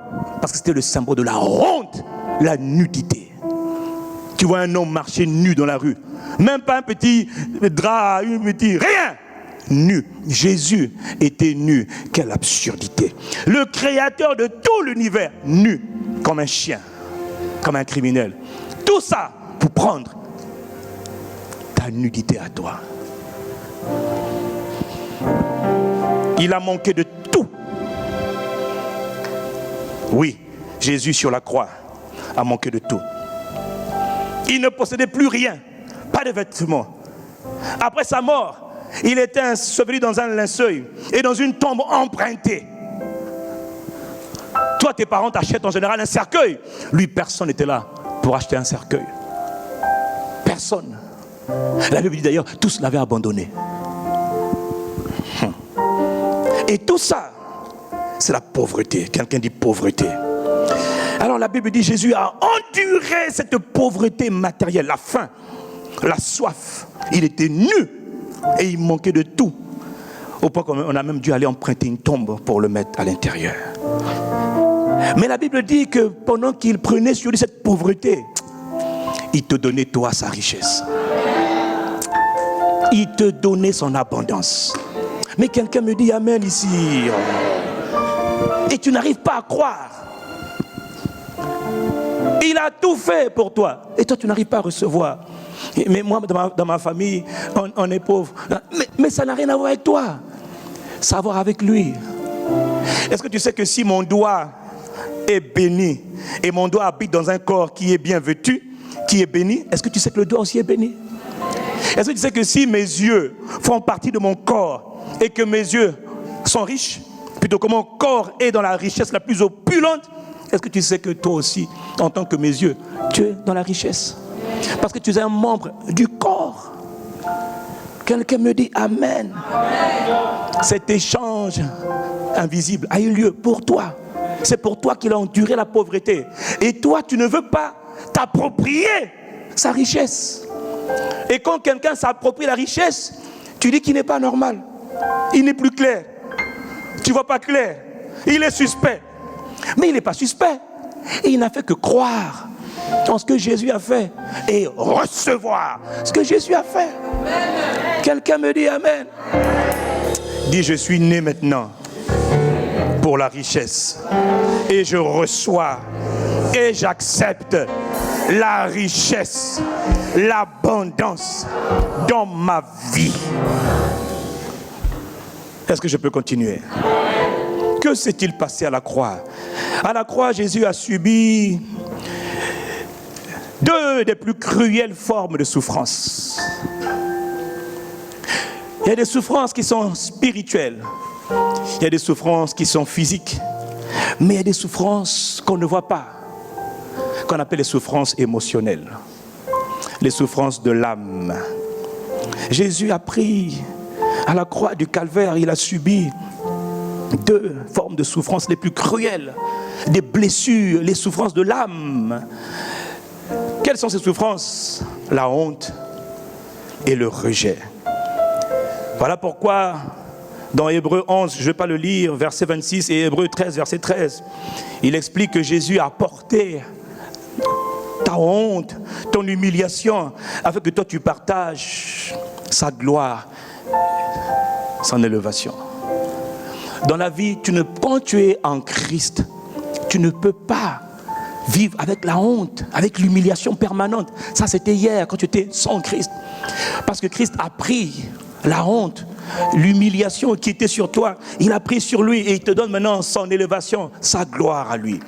Parce que c'était le symbole de la honte, la nudité. Tu vois un homme marcher nu dans la rue. Même pas un petit drap, un petit... Rien! Nu. Jésus était nu. Quelle absurdité. Le créateur de tout l'univers, nu, comme un chien, comme un criminel. Tout ça pour prendre ta nudité à toi. Il a manqué de tout. Oui, Jésus sur la croix a manqué de tout. Il ne possédait plus rien, pas de vêtements. Après sa mort, il était enseveli dans un linceul et dans une tombe empruntée. Toi, tes parents t'achètent en général un cercueil. Lui, personne n'était là pour acheter un cercueil. Personne. La Bible dit d'ailleurs, tous l'avaient abandonné. Et tout ça, c'est la pauvreté. Quelqu'un dit pauvreté. Alors la Bible dit, Jésus a enduré cette pauvreté matérielle, la faim, la soif. Il était nu et il manquait de tout. Au point qu'on a même dû aller emprunter une tombe pour le mettre à l'intérieur. Mais la Bible dit que pendant qu'il prenait sur lui cette pauvreté, il te donnait toi sa richesse. Il te donnait son abondance. Mais quelqu'un me dit amen ici. Et tu n'arrives pas à croire. Il a tout fait pour toi. Et toi, tu n'arrives pas à recevoir. Mais moi, dans ma famille, on est pauvre. Mais ça n'a rien à voir avec toi. Ça a à voir avec lui. Est-ce que tu sais que si mon doigt est béni et mon doigt habite dans un corps qui est bien vêtu, qui est béni, est-ce que tu sais que le doigt aussi est béni? Est-ce que tu sais que si mes yeux font partie de mon corps et que mes yeux sont riches, plutôt que mon corps est dans la richesse la plus opulente, est-ce que tu sais que toi aussi, en tant que mes yeux, tu es dans la richesse? Parce que tu es un membre du corps. Quelqu'un me dit amen. Cet échange invisible a eu lieu pour toi. C'est pour toi qu'il a enduré la pauvreté. Et toi, tu ne veux pas t'approprier sa richesse. Et quand quelqu'un s'approprie la richesse, tu dis qu'il n'est pas normal. Il n'est plus clair. Tu ne vois pas clair. Il est suspect. Mais il n'est pas suspect. Et il n'a fait que croire en ce que Jésus a fait et recevoir ce que Jésus a fait. Amen. Quelqu'un me dit amen. Dis, je suis né maintenant pour la richesse. Et je reçois et j'accepte la richesse, l'abondance dans ma vie. Est-ce que je peux continuer? Que s'est-il passé à la croix? À la croix, Jésus a subi deux des plus cruelles formes de souffrance. Il y a des souffrances qui sont spirituelles. Il y a des souffrances qui sont physiques. Mais il y a des souffrances qu'on ne voit pas, qu'on appelle les souffrances émotionnelles. Les souffrances de l'âme. Jésus a pris à la croix du calvaire, il a subi deux formes de souffrances les plus cruelles. Des blessures, les souffrances de l'âme. Quelles sont ces souffrances? La honte et le rejet. Voilà pourquoi dans Hébreux 11, je ne vais pas le lire, verset 26 et Hébreux 13, verset 13, il explique que Jésus a porté ta honte, ton humiliation, afin que toi tu partages sa gloire, son élévation. Dans la vie, quand tu es en Christ, tu ne peux pas vivre avec la honte, avec l'humiliation permanente. Ça, c'était hier, quand tu étais sans Christ. Parce que Christ a pris la honte, l'humiliation qui était sur toi. Il a pris sur lui et il te donne maintenant son élévation, sa gloire à lui.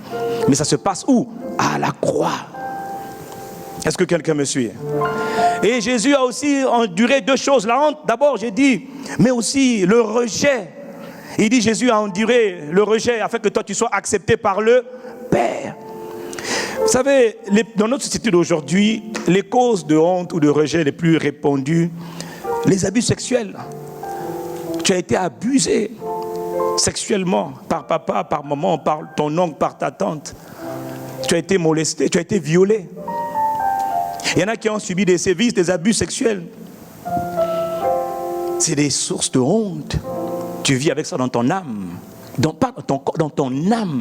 Mais ça se passe où? À la croix. Est-ce que quelqu'un me suit? Et Jésus a aussi enduré deux choses. La honte, d'abord, j'ai dit, mais aussi le rejet. Il dit, Jésus a enduré le rejet afin que toi tu sois accepté par le Père. Vous savez, dans notre société d'aujourd'hui, les causes de honte ou de rejet les plus répandues, les abus sexuels. Tu as été abusé sexuellement par papa, par maman, par ton oncle, par ta tante. Tu as été molesté, tu as été violé. Il y en a qui ont subi des sévices, des abus sexuels. c'est des sources de honte. Tu vis avec ça dans ton âme. Pas dans ton corps, dans ton âme.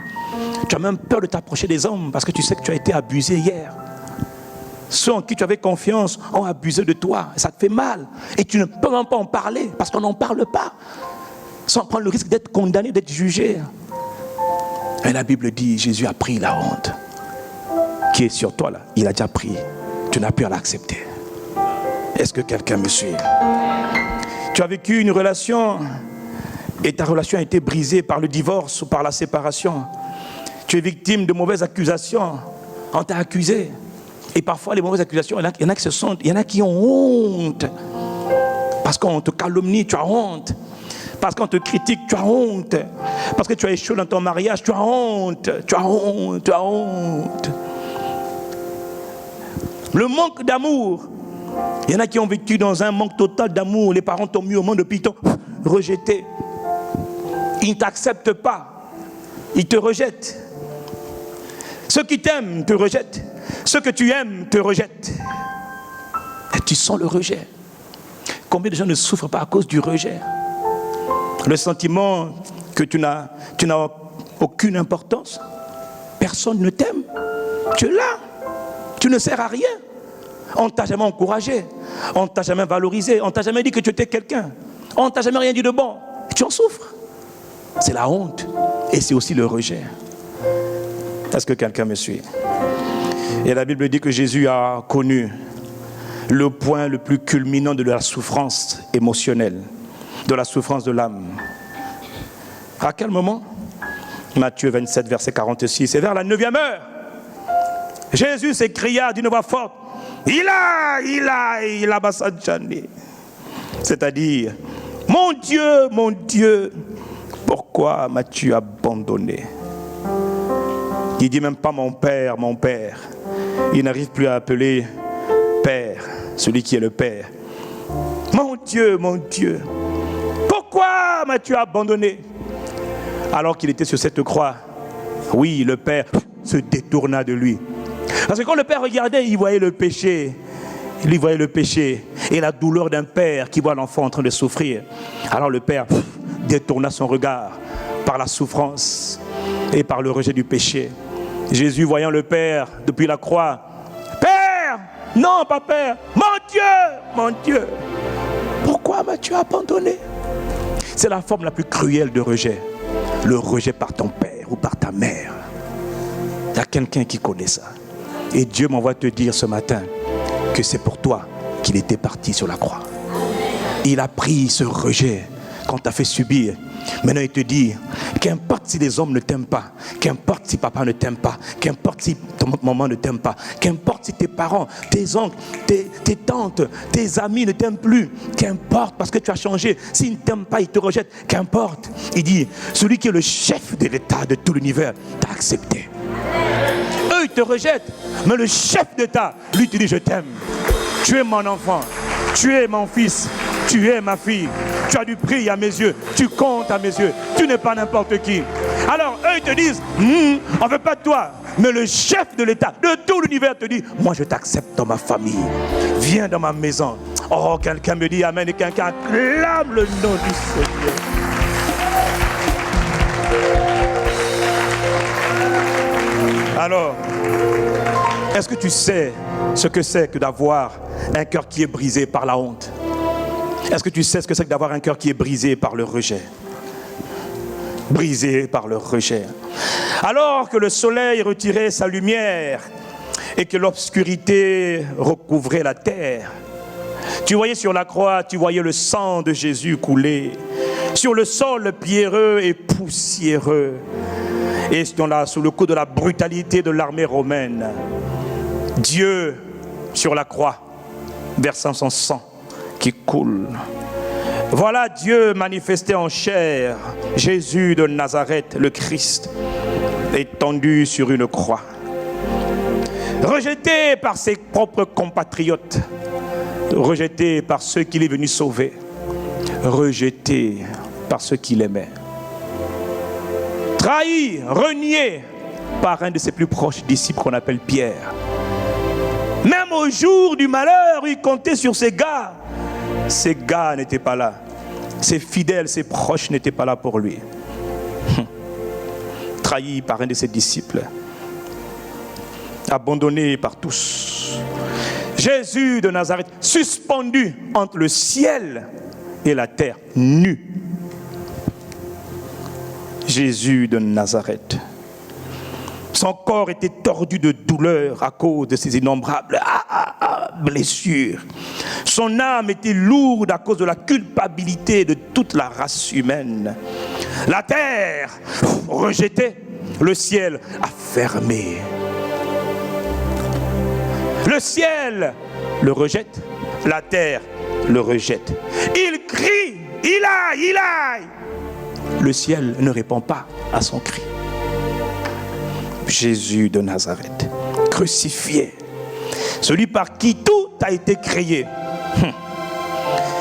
Tu as même peur de t'approcher des hommes parce que tu sais que tu as été abusé hier. Ceux en qui tu avais confiance ont abusé de toi. Ça te fait mal. Et tu ne peux même pas en parler parce qu'on n'en parle pas. Sans prendre le risque d'être condamné, d'être jugé. Et la Bible dit, Jésus a pris la honte qui est sur toi là. Il a déjà pris. Tu n'as plus à l'accepter. Est-ce que quelqu'un me suit? Tu as vécu une relation et ta relation a été brisée par le divorce ou par la séparation. Tu es victime de mauvaises accusations. On t'a accusé. Et parfois, les mauvaises accusations, il y en a qui ont honte. Parce qu'on te calomnie, tu as honte. Parce qu'on te critique, tu as honte. Parce que tu as échoué dans ton mariage, tu as honte. Tu as honte, tu as honte. Le manque d'amour. Il y en a qui ont vécu dans un manque total d'amour. Les parents t'ont mis au monde depuis ils t'ont rejeté. Ils ne t'acceptent pas. Ils te rejettent. Ceux qui t'aiment te rejettent. Ceux que tu aimes te rejettent. Et tu sens le rejet. Combien de gens ne souffrent pas à cause du rejet? Le sentiment que tu n'as aucune importance. Personne ne t'aime. Tu es là. Tu ne sers à rien. On ne t'a jamais encouragé. On ne t'a jamais valorisé. On ne t'a jamais dit que tu étais quelqu'un. On ne t'a jamais rien dit de bon. Tu en souffres. C'est la honte. Et c'est aussi le rejet. Est-ce que quelqu'un me suit? Et la Bible dit que Jésus a connu le point le plus culminant de la souffrance émotionnelle, de la souffrance de l'âme. À quel moment? Matthieu 27, verset 46. Et vers la 9e heure, Jésus s'écria d'une voix forte, il a Basadjani. C'est-à-dire, mon Dieu, pourquoi m'as-tu abandonné? Il dit même pas mon Père. Il n'arrive plus à appeler Père, celui qui est le Père. Mon Dieu, pourquoi m'as-tu abandonné? Alors qu'il était sur cette croix, oui, le Père se détourna de lui. Parce que quand le Père regardait, il voyait le péché. Il voyait le péché et la douleur d'un père qui voit l'enfant en train de souffrir. Alors le Père détourna son regard par la souffrance et par le rejet du péché. Jésus, voyant le Père depuis la croix, Père, non pas Père, mon Dieu, pourquoi m'as-tu abandonné? C'est la forme la plus cruelle de rejet. Le rejet par ton père ou par ta mère. Il y a quelqu'un qui connaît ça. Et Dieu m'envoie te dire ce matin que c'est pour toi qu'il était parti sur la croix. Il a pris ce rejet qu'on t'a fait subir. Maintenant il te dit, qu'importe si les hommes ne t'aiment pas, qu'importe si papa ne t'aime pas, qu'importe si ton maman ne t'aime pas, qu'importe si tes parents, tes oncles, tes tantes, tes amis ne t'aiment plus, qu'importe parce que tu as changé, s'ils ne t'aiment pas, ils te rejettent, qu'importe. Il dit, celui qui est le chef de l'État de tout l'univers t'a accepté. Eux ils te rejettent, mais le chef d'État, lui te dit je t'aime, tu es mon enfant, tu es mon fils, tu es ma fille. Tu as du prix à mes yeux, tu comptes à mes yeux, tu n'es pas n'importe qui. Alors eux ils te disent, on ne veut pas de toi. Mais le chef de l'État, de tout l'univers te dit, moi je t'accepte dans ma famille. Viens dans ma maison. Oh, quelqu'un me dit amen et quelqu'un acclame le nom du Seigneur. Alors, est-ce que tu sais ce que c'est que d'avoir un cœur qui est brisé par la honte? Est-ce que tu sais ce que c'est que d'avoir un cœur qui est brisé par le rejet? Brisé par le rejet. Alors que le soleil retirait sa lumière et que l'obscurité recouvrait la terre, tu voyais sur la croix, tu voyais le sang de Jésus couler sur le sol pierreux et poussiéreux. Et sous le coup de la brutalité de l'armée romaine, Dieu sur la croix, versant son sang qui coule. Voilà Dieu manifesté en chair, Jésus de Nazareth, le Christ, étendu sur une croix. Rejeté par ses propres compatriotes, rejeté par ceux qu'il est venu sauver, rejeté par ceux qu'il aimait. Trahi, renié par un de ses plus proches disciples qu'on appelle Pierre. Même au jour du malheur, il comptait sur ses gars. Ces gars n'étaient pas là. Ses fidèles, ses proches n'étaient pas là pour lui. Trahi par un de ses disciples. Abandonné par tous. Jésus de Nazareth, suspendu entre le ciel et la terre, nu. Jésus de Nazareth. Son corps était tordu de douleur à cause de ses innombrables blessures. Son âme était lourde à cause de la culpabilité de toute la race humaine. La terre rejetée, le ciel a fermé. Le ciel le rejette, la terre le rejette. Il crie, il aille. Le ciel ne répond pas à son cri. Jésus de Nazareth, crucifié, celui par qui tout a été créé,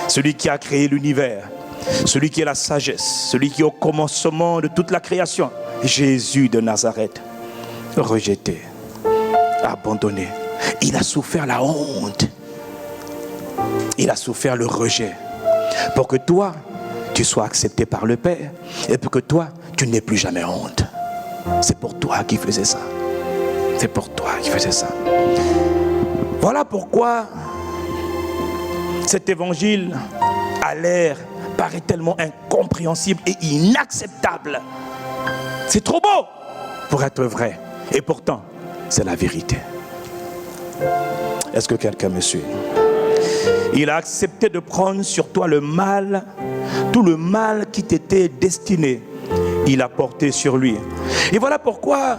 celui qui a créé l'univers, celui qui est la sagesse, celui qui est au commencement de toute la création. Jésus de Nazareth, rejeté, abandonné. Il a souffert la honte. Il a souffert le rejet. Pour que toi, tu sois accepté par le Père. Et pour que toi, tu n'aies plus jamais honte. C'est pour toi qu'il faisait ça. C'est pour toi qu'il faisait ça. Voilà pourquoi cet évangile a l'air, paraît tellement incompréhensible et inacceptable. C'est trop beau pour être vrai. Et pourtant, c'est la vérité. Est-ce que quelqu'un me suit? Il a accepté de prendre sur toi le mal, tout le mal qui t'était destiné. Il a porté sur lui. Et voilà pourquoi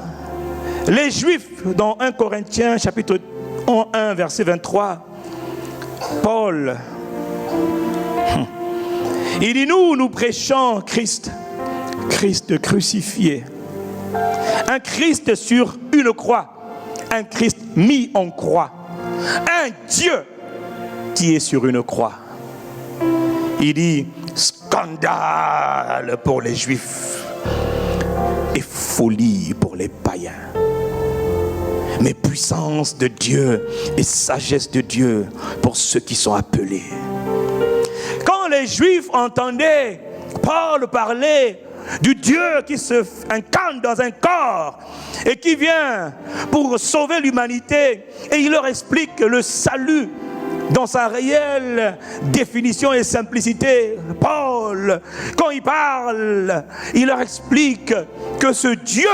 les Juifs, dans 1 Corinthiens, chapitre 1, verset 23, Paul, il dit, nous prêchons Christ crucifié. Un Christ sur une croix. Un Christ mis en croix. Un Dieu qui est sur une croix. Il dit, scandale pour les Juifs et folie pour les païens. Mais puissance de Dieu et sagesse de Dieu pour ceux qui sont appelés. Quand les Juifs entendaient Paul parler du Dieu qui se incarne dans un corps et qui vient pour sauver l'humanité, et il leur explique le salut dans sa réelle définition et simplicité. Paul, quand il parle, il leur explique que ce Dieu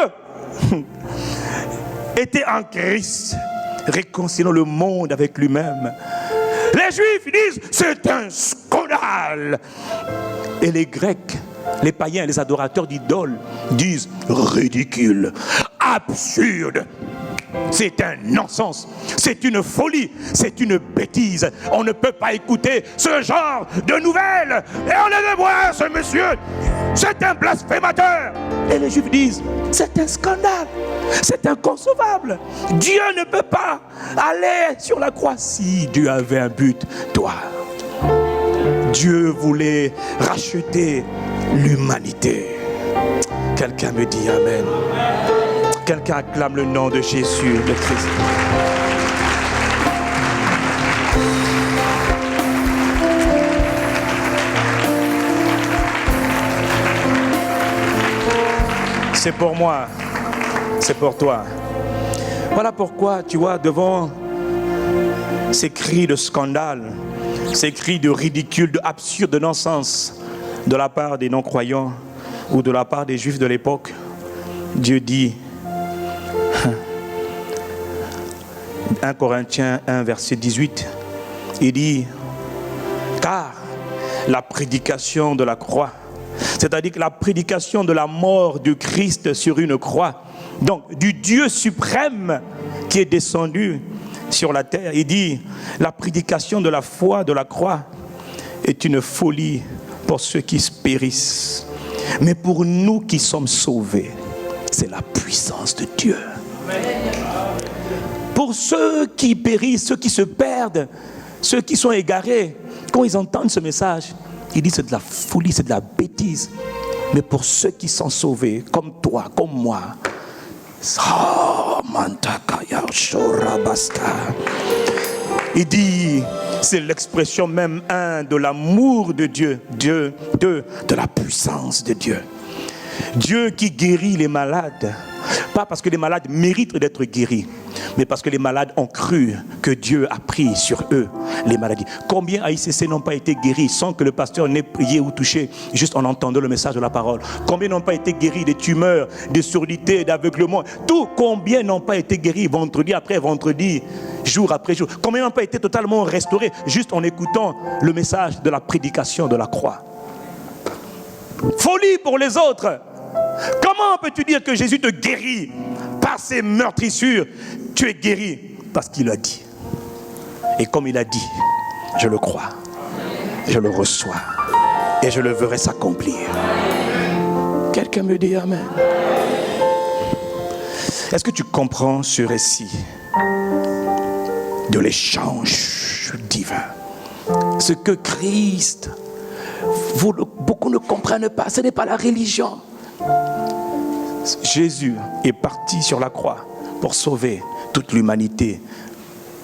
était en Christ, réconciliant le monde avec lui-même. Les Juifs disent, c'est un scandale. Et les Grecs, les païens, les adorateurs d'idoles disent, ridicule, absurde. C'est un non-sens, c'est une folie, c'est une bêtise. On ne peut pas écouter ce genre de nouvelles. Et on les voit, ce monsieur, c'est un blasphémateur. Et les Juifs disent, c'est un scandale, c'est inconcevable. Dieu ne peut pas aller sur la croix. Si Dieu avait un but, toi, Dieu voulait racheter l'humanité. Quelqu'un me dit Amen. Quelqu'un acclame le nom de Jésus, le Christ. C'est pour moi, c'est pour toi. Voilà pourquoi, tu vois, devant ces cris de scandale, ces cris de ridicule, de absurde, de non-sens, de la part des non-croyants ou de la part des Juifs de l'époque, Dieu dit, 1 Corinthiens 1, verset 18, il dit, car la prédication de la croix, c'est-à-dire que la prédication de la mort du Christ sur une croix, donc du Dieu suprême qui est descendu sur la terre, il dit, la prédication de la foi de la croix est une folie pour ceux qui périssent. Mais pour nous qui sommes sauvés, c'est la puissance de Dieu. Pour ceux qui périssent, ceux qui se perdent, ceux qui sont égarés, quand ils entendent ce message, ils disent c'est de la folie, c'est de la bêtise. Mais pour ceux qui sont sauvés, comme toi, comme moi, Il dit, c'est l'expression même, de l'amour de Dieu, de la puissance de Dieu. Dieu qui guérit les malades, pas parce que les malades méritent d'être guéris, mais parce que les malades ont cru que Dieu a pris sur eux les maladies. Combien AICC n'ont pas été guéris sans que le pasteur n'ait prié ou touché, juste en entendant le message de la parole? Combien n'ont pas été guéris des tumeurs, des surdité, d'aveuglement? Tout, combien n'ont pas été guéris vendredi après vendredi, jour après jour? Combien n'ont pas été totalement restaurés juste en écoutant le message de la prédication de la croix? Folie pour les autres. Comment peux-tu dire que Jésus te guérit par ses meurtrissures? Tu es guéri parce qu'il a dit. Et comme il a dit, je le crois, je le reçois et je le verrai s'accomplir. Quelqu'un me dit amen. Est-ce que tu comprends ce récit de l'échange divin? Ce que Christ, beaucoup ne comprennent pas, ce n'est pas la religion. Jésus est parti sur la croix pour sauver toute l'humanité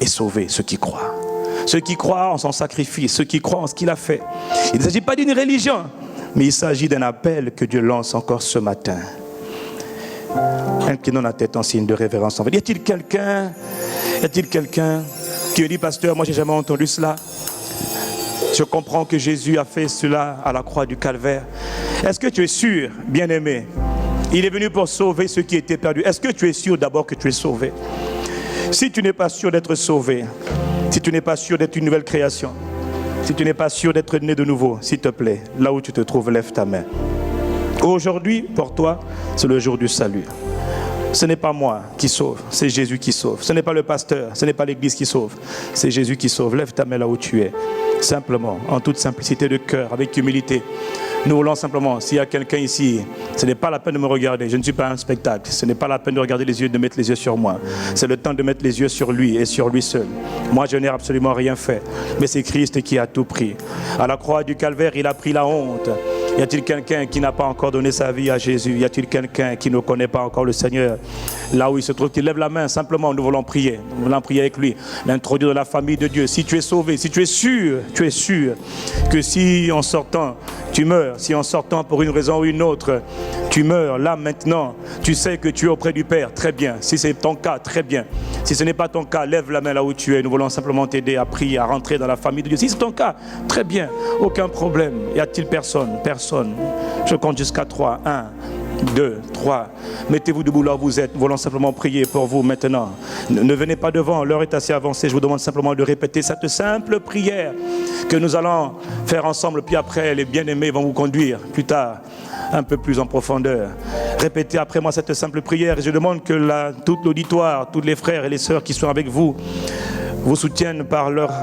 et sauver ceux qui croient. Ceux qui croient en son sacrifice, ceux qui croient en ce qu'il a fait. Il ne s'agit pas d'une religion, mais il s'agit d'un appel que Dieu lance encore ce matin. Inclinons la tête en signe de révérence. Y a-t-il quelqu'un qui dit, pasteur, moi j'ai jamais entendu cela. Je comprends que Jésus a fait cela à la croix du Calvaire. Est-ce que tu es sûr, bien-aimé? Il est venu pour sauver ceux qui étaient perdus. Est-ce que tu es sûr d'abord que tu es sauvé? Si tu n'es pas sûr d'être sauvé, si tu n'es pas sûr d'être une nouvelle création, si tu n'es pas sûr d'être né de nouveau, s'il te plaît, là où tu te trouves, lève ta main. Aujourd'hui, pour toi, c'est le jour du salut. Ce n'est pas moi qui sauve, c'est Jésus qui sauve. Ce n'est pas le pasteur, ce n'est pas l'église qui sauve, c'est Jésus qui sauve. Lève ta main là où tu es, simplement, en toute simplicité de cœur, avec humilité. Nous voulons simplement, s'il y a quelqu'un ici, ce n'est pas la peine de me regarder, je ne suis pas un spectacle, ce n'est pas la peine de regarder les yeux, de mettre les yeux sur moi. C'est le temps de mettre les yeux sur lui et sur lui seul. Moi, je n'ai absolument rien fait, mais c'est Christ qui a tout pris. À la croix du Calvaire, il a pris la honte. Y a-t-il quelqu'un qui n'a pas encore donné sa vie à Jésus? Y a-t-il quelqu'un qui ne connaît pas encore le Seigneur? Là où il se trouve, qu'il lève la main, simplement, nous voulons prier. Nous voulons prier avec lui, l'introduire dans la famille de Dieu. Si tu es sauvé, si tu es sûr que si en sortant, tu meurs, si en sortant pour une raison ou une autre, tu meurs, là maintenant, tu sais que tu es auprès du Père, très bien. Si c'est ton cas, très bien. Si ce n'est pas ton cas, lève la main là où tu es. Nous voulons simplement t'aider à prier, à rentrer dans la famille de Dieu. Si c'est ton cas, très bien, aucun problème. Y a-t-il personne? Je compte jusqu'à 3. 1, 2, 3. Mettez-vous debout là où vous êtes. Nous voulons simplement prier pour vous maintenant. Ne venez pas devant, l'heure est assez avancée. Je vous demande simplement de répéter cette simple prière que nous allons faire ensemble. Puis après, les bien-aimés vont vous conduire plus tard, un peu plus en profondeur. Répétez après moi cette simple prière. Et je demande que tout l'auditoire, tous les frères et les sœurs qui sont avec vous soutiennent par leur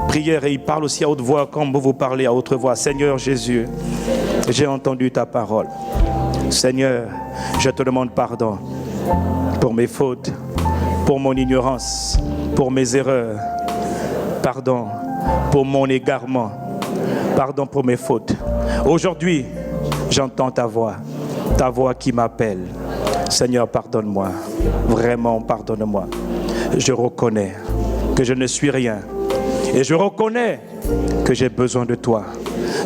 prière et ils parlent aussi à haute voix comme vous parlez à haute voix. Seigneur Jésus, j'ai entendu ta parole. Seigneur, je te demande pardon pour mes fautes, pour mon ignorance, pour mes erreurs. Pardon pour mon égarement. Pardon pour mes fautes. Aujourd'hui, j'entends ta voix qui m'appelle. Seigneur, pardonne-moi. Vraiment, pardonne-moi. Je reconnais que je ne suis rien. Et je reconnais que j'ai besoin de toi.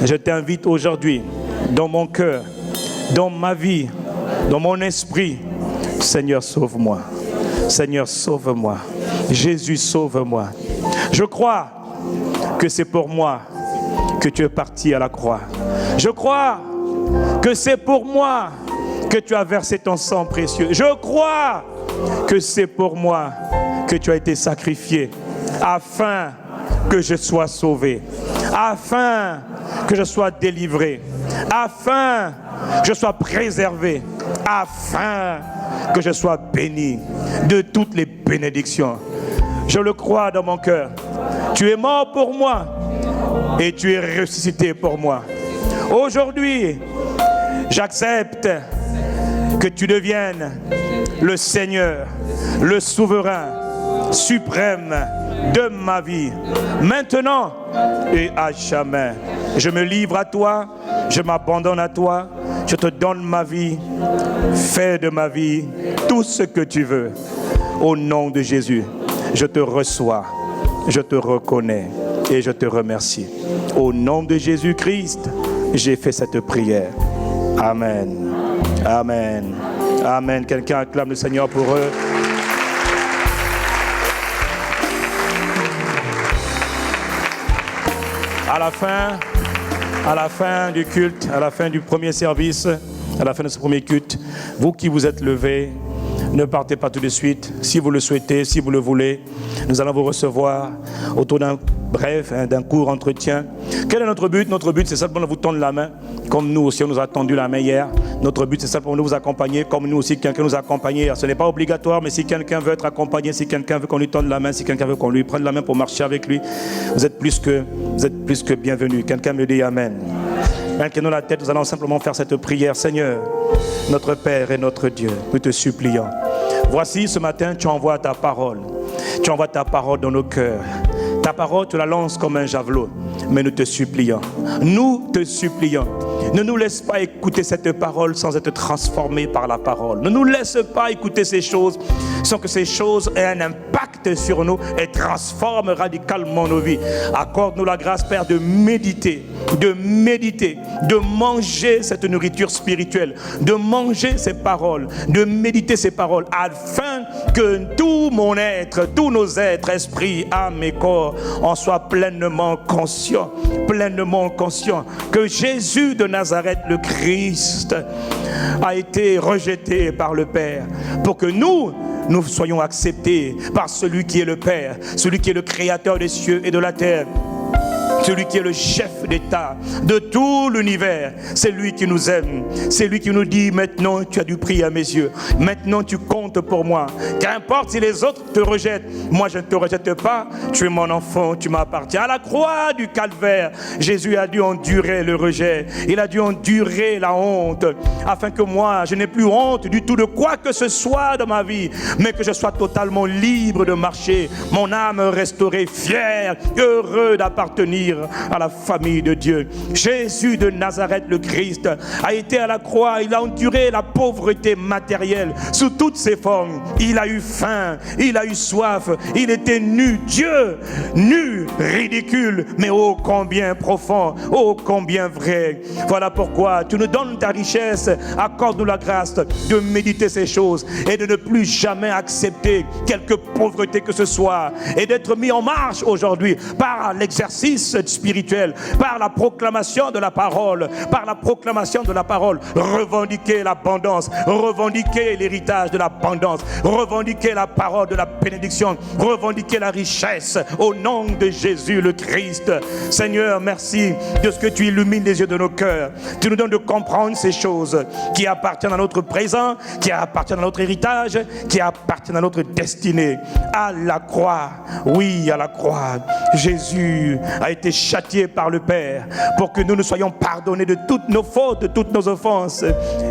Je t'invite aujourd'hui, dans mon cœur, dans ma vie, dans mon esprit. Seigneur, sauve-moi. Seigneur, sauve-moi. Jésus, sauve-moi. Je crois que c'est pour moi que tu es parti à la croix. Je crois que c'est pour moi que tu as versé ton sang précieux. Je crois que c'est pour moi que tu as été sacrifié afin que je sois sauvé, afin que je sois délivré, afin que je sois préservé, afin que je sois béni de toutes les bénédictions. Je le crois dans mon cœur. Tu es mort pour moi et tu es ressuscité pour moi. Aujourd'hui, j'accepte que tu deviennes le Seigneur, le souverain suprême de ma vie, maintenant et à jamais. Je me livre à toi, je m'abandonne à toi, je te donne ma vie, fais de ma vie tout ce que tu veux. Au nom de Jésus, je te reçois je te reconnais et je te remercie. Au nom de Jésus-Christ, j'ai fait cette prière. Amen. Amen. Amen. Quelqu'un acclame le Seigneur pour eux. À la fin du culte, à la fin du premier service, à la fin de ce premier culte, vous qui vous êtes levés, ne partez pas tout de suite. Si vous le souhaitez, si vous le voulez, nous allons vous recevoir autour d'un d'un court entretien. Quel est notre but? Notre but, c'est simplement de vous tendre la main, comme nous aussi, on nous a tendu la main hier. Notre but, c'est simplement de vous accompagner, comme nous aussi, quelqu'un nous a accompagnés. Ce n'est pas obligatoire, mais si quelqu'un veut être accompagné, si quelqu'un veut qu'on lui tende la main, si quelqu'un veut qu'on lui prenne la main pour marcher avec lui, vous êtes plus que bienvenus. Quelqu'un me dit Amen. Inclinons la tête, nous allons simplement faire cette prière. Seigneur, notre Père et notre Dieu, nous te supplions. Voici, ce matin, tu envoies ta parole. Tu envoies ta parole dans nos cœurs. Ta parole, tu la lances comme un javelot. Mais nous te supplions. Nous te supplions. Ne nous laisse pas écouter cette parole sans être transformés par la parole. Ne nous laisse pas écouter ces choses sans que ces choses aient un impact sur nous et transforment radicalement nos vies. Accorde-nous la grâce, Père, de méditer, de manger cette nourriture spirituelle, de manger ces paroles, de méditer ces paroles, afin que tout mon être, tous nos êtres, esprit, âme et corps, en soient pleinement conscients que Jésus de Nazareth, le Christ, a été rejeté par le Père, pour que nous soyons acceptés par celui qui est le Père, celui qui est le Créateur des cieux et de la terre, celui qui est le chef d'État de tout l'univers. C'est lui qui nous aime. C'est lui qui nous dit: maintenant tu as du prix à mes yeux. Maintenant tu comptes pour moi. Qu'importe si les autres te rejettent, moi je ne te rejette pas. Tu es mon enfant, tu m'appartiens. À la croix du calvaire, Jésus a dû endurer le rejet. Il a dû endurer la honte, afin que moi je n'ai plus honte du tout de quoi que ce soit dans ma vie, mais que je sois totalement libre de marcher, mon âme restaurée, fière, heureux d'appartenir à la famille de Dieu. Jésus de Nazareth, le Christ, a été à la croix. Il a enduré la pauvreté matérielle sous toutes ses formes. Il a eu faim, il a eu soif, il était nu. Dieu, nu, ridicule, mais ô combien profond, ô combien vrai. Voilà pourquoi tu nous donnes ta richesse. Accorde-nous la grâce de méditer ces choses et de ne plus jamais accepter quelque pauvreté que ce soit, et d'être mis en marche aujourd'hui par l'exercice spirituel, par la proclamation de la parole, revendiquer l'abondance, revendiquer l'héritage de l'abondance, revendiquer la parole de la bénédiction, revendiquer la richesse au nom de Jésus le Christ. Seigneur, merci de ce que tu illumines les yeux de nos cœurs. Tu nous donnes de comprendre ces choses qui appartiennent à notre présent, qui appartiennent à notre héritage, qui appartiennent à notre destinée. À la croix, oui, à la croix, Jésus a été châtié par le Père pour que nous soyons pardonnés de toutes nos fautes, de toutes nos offenses.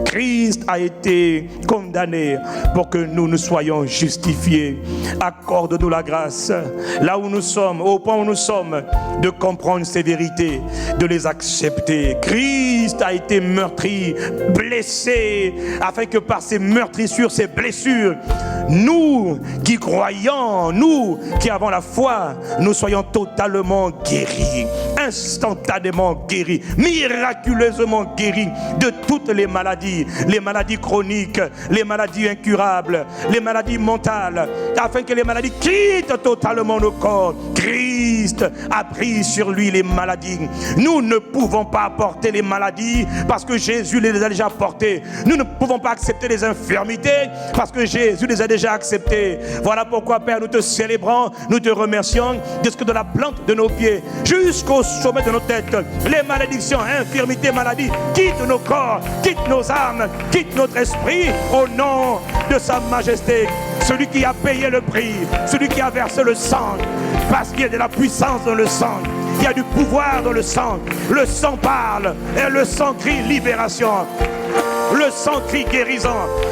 Christ a été condamné pour que nous soyons justifiés. Accorde-nous la grâce, là où nous sommes, au point où nous sommes, de comprendre ces vérités, de les accepter. Christ a été meurtri, blessé, afin que par ces meurtrissures, ces blessures, nous qui croyons, nous qui avons la foi, nous soyons totalement guéris, instantanément guéris, miraculeusement guéris de toutes les maladies chroniques, les maladies incurables, les maladies mentales, afin que les maladies quittent totalement nos corps. Christ a pris sur lui les maladies. Nous ne pouvons pas porter les maladies parce que Jésus les a déjà portées. Nous ne pouvons pas accepter les infirmités parce que Jésus les a déjà acceptées. Voilà pourquoi, Père, nous te célébrons, nous te remercions de ce que de la plante de nos pieds jusqu'au sommet de nos têtes, les malédictions, infirmités, maladies quittent nos corps, quittent nos âmes, quittent notre esprit au nom de sa majesté. Celui qui a payé le prix, celui qui a versé le sang, parce qu'il y a de la puissance dans le sang, il y a du pouvoir dans le sang. Le sang parle et le sang crie libération. Le sang crie guérison,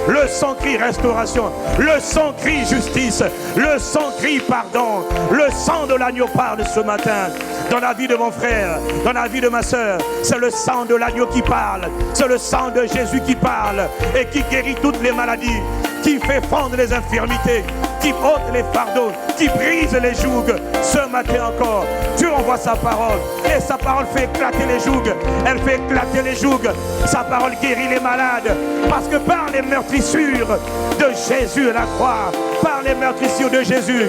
le sang crie restauration, le sang crie justice, le sang crie pardon, le sang de l'agneau parle ce matin. dans la vie de mon frère, dans la vie de ma soeur. C'est le sang de l'agneau qui parle, c'est le sang de Jésus qui parle et qui guérit toutes les maladies, qui fait fondre les infirmités, qui ôte les fardeaux, qui brise les jougs. Ce matin encore, Dieu envoie sa parole et sa parole fait éclater les jougs. Elle fait éclater les jougs. Sa parole guérit les malades parce que par les meurtrissures de Jésus à la croix, par les meurtrissures de Jésus,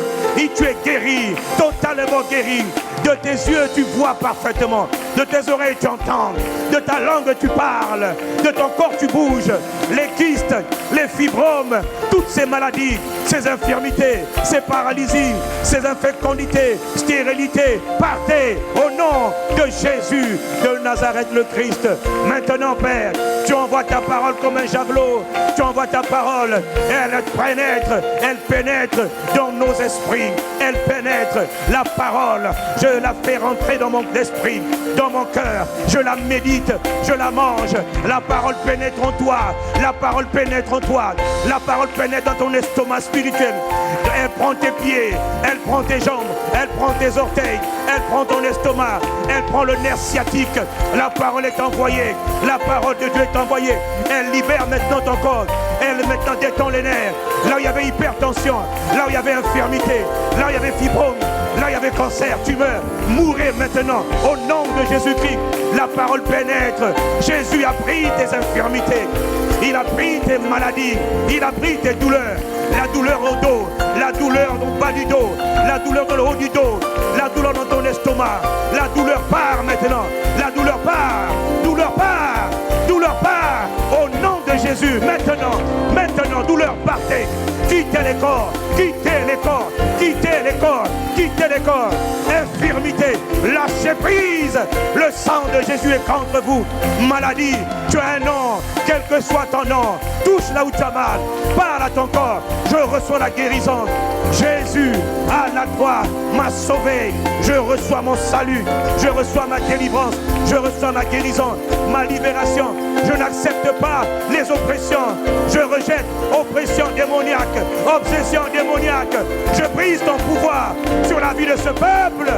tu es guéri, totalement guéri. De tes yeux tu vois parfaitement, de tes oreilles tu entends, de ta langue tu parles, de ton corps tu bouges. Les kystes, les fibromes, toutes ces maladies, ces infirmités, ces paralysies, ces infécondités, stérilités, partez au nom de Jésus de Nazareth le Christ. Maintenant Père, tu envoies ta parole comme un javelot, tu envoies ta parole, elle pénètre dans nos esprits, elle pénètre la parole, je la fais rentrer dans mon esprit, dans mon cœur, je la médite, je la mange, la parole pénètre en toi, la parole pénètre en toi, la parole pénètre dans ton estomac spirituel, elle prend tes pieds, elle prend tes jambes, elle prend tes orteils, elle prend ton estomac, elle prend le nerf sciatique, la parole est envoyée, la parole de Dieu est envoyée, elle libère maintenant ton corps, elle maintenant détend les nerfs, là où il y avait hypertension, là où il y avait infirmité, là où il y avait fibrome, là où il y avait cancer, tumeur, mourez maintenant au nom de Jésus-Christ. La parole pénètre. Jésus a pris tes infirmités, il a pris tes maladies, il a pris tes douleurs, la douleur au dos, la douleur au bas du dos, la douleur dans le haut du dos, la douleur dans ton estomac, la douleur part maintenant, la douleur part, douleur part, douleur part, au nom de Jésus, maintenant, douleur partez, quittez les corps, quittez les corps, quittez les corps, quittez les corps, infirmité, lâchez prise, le sang de Jésus est contre vous, maladie, tu as un nom, quel que soit ton nom, touche là où tu as mal, parle à ton corps, je reçois la guérison, Jésus à la croix m'a sauvé, je reçois mon salut, je reçois ma délivrance, je reçois ma guérison, ma libération, je n'accepte pas les oppressions, je rejette oppression démoniaque, obsession démoniaque, je brise ton pouvoir sur la vie de ce peuple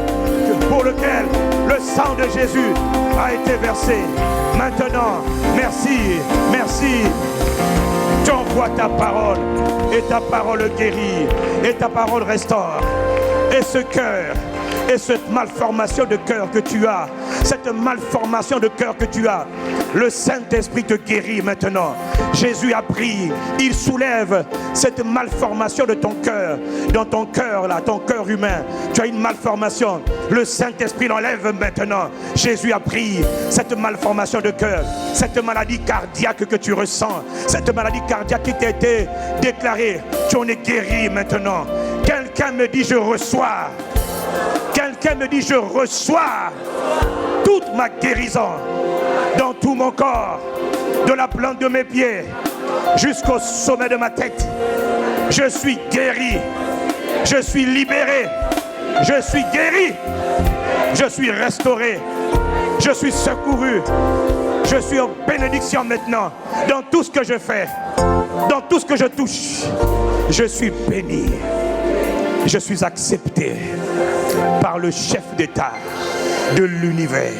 pour lequel le sang de Jésus a été versé. Maintenant, merci, tu envoies ta parole et ta parole guérit et ta parole restaure. Et ce cœur, et cette malformation de cœur que tu as, cette malformation de cœur que tu as, le Saint-Esprit te guérit maintenant. Jésus a pris, il soulève cette malformation de ton cœur. Dans ton cœur là, ton cœur humain, tu as une malformation. Le Saint-Esprit l'enlève maintenant. Jésus a pris cette malformation de cœur, cette maladie cardiaque que tu ressens, cette maladie cardiaque qui t'a été déclarée, tu en es guéri maintenant. Quelqu'un me dit je reçois. Quelqu'un me dit je reçois toute ma guérison dans tout mon corps, de la plante de mes pieds jusqu'au sommet de ma tête. Je suis guéri, je suis libéré, je suis guéri, je suis restauré, je suis secouru, je suis en bénédiction maintenant dans tout ce que je fais, dans tout ce que je touche. Je suis béni, je suis accepté par le chef d'État de l'univers.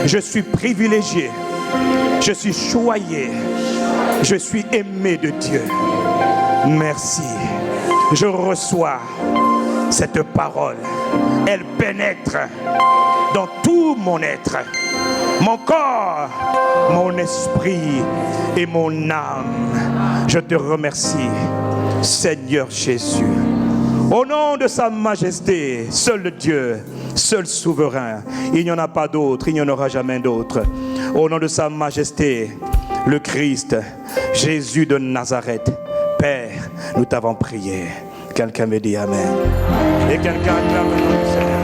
Je suis privilégié, je suis choyé, je suis aimé de Dieu. Merci. Je reçois cette parole. Elle pénètre dans tout mon être, mon corps, mon esprit et mon âme. Je te remercie, Seigneur Jésus. Au nom de sa majesté, seul Dieu, seul souverain, il n'y en a pas d'autre, il n'y en aura jamais d'autre. Au nom de sa majesté, le Christ, Jésus de Nazareth, Père, nous t'avons prié. Quelqu'un me dit Amen. Et quelqu'un acclame le nom du Seigneur.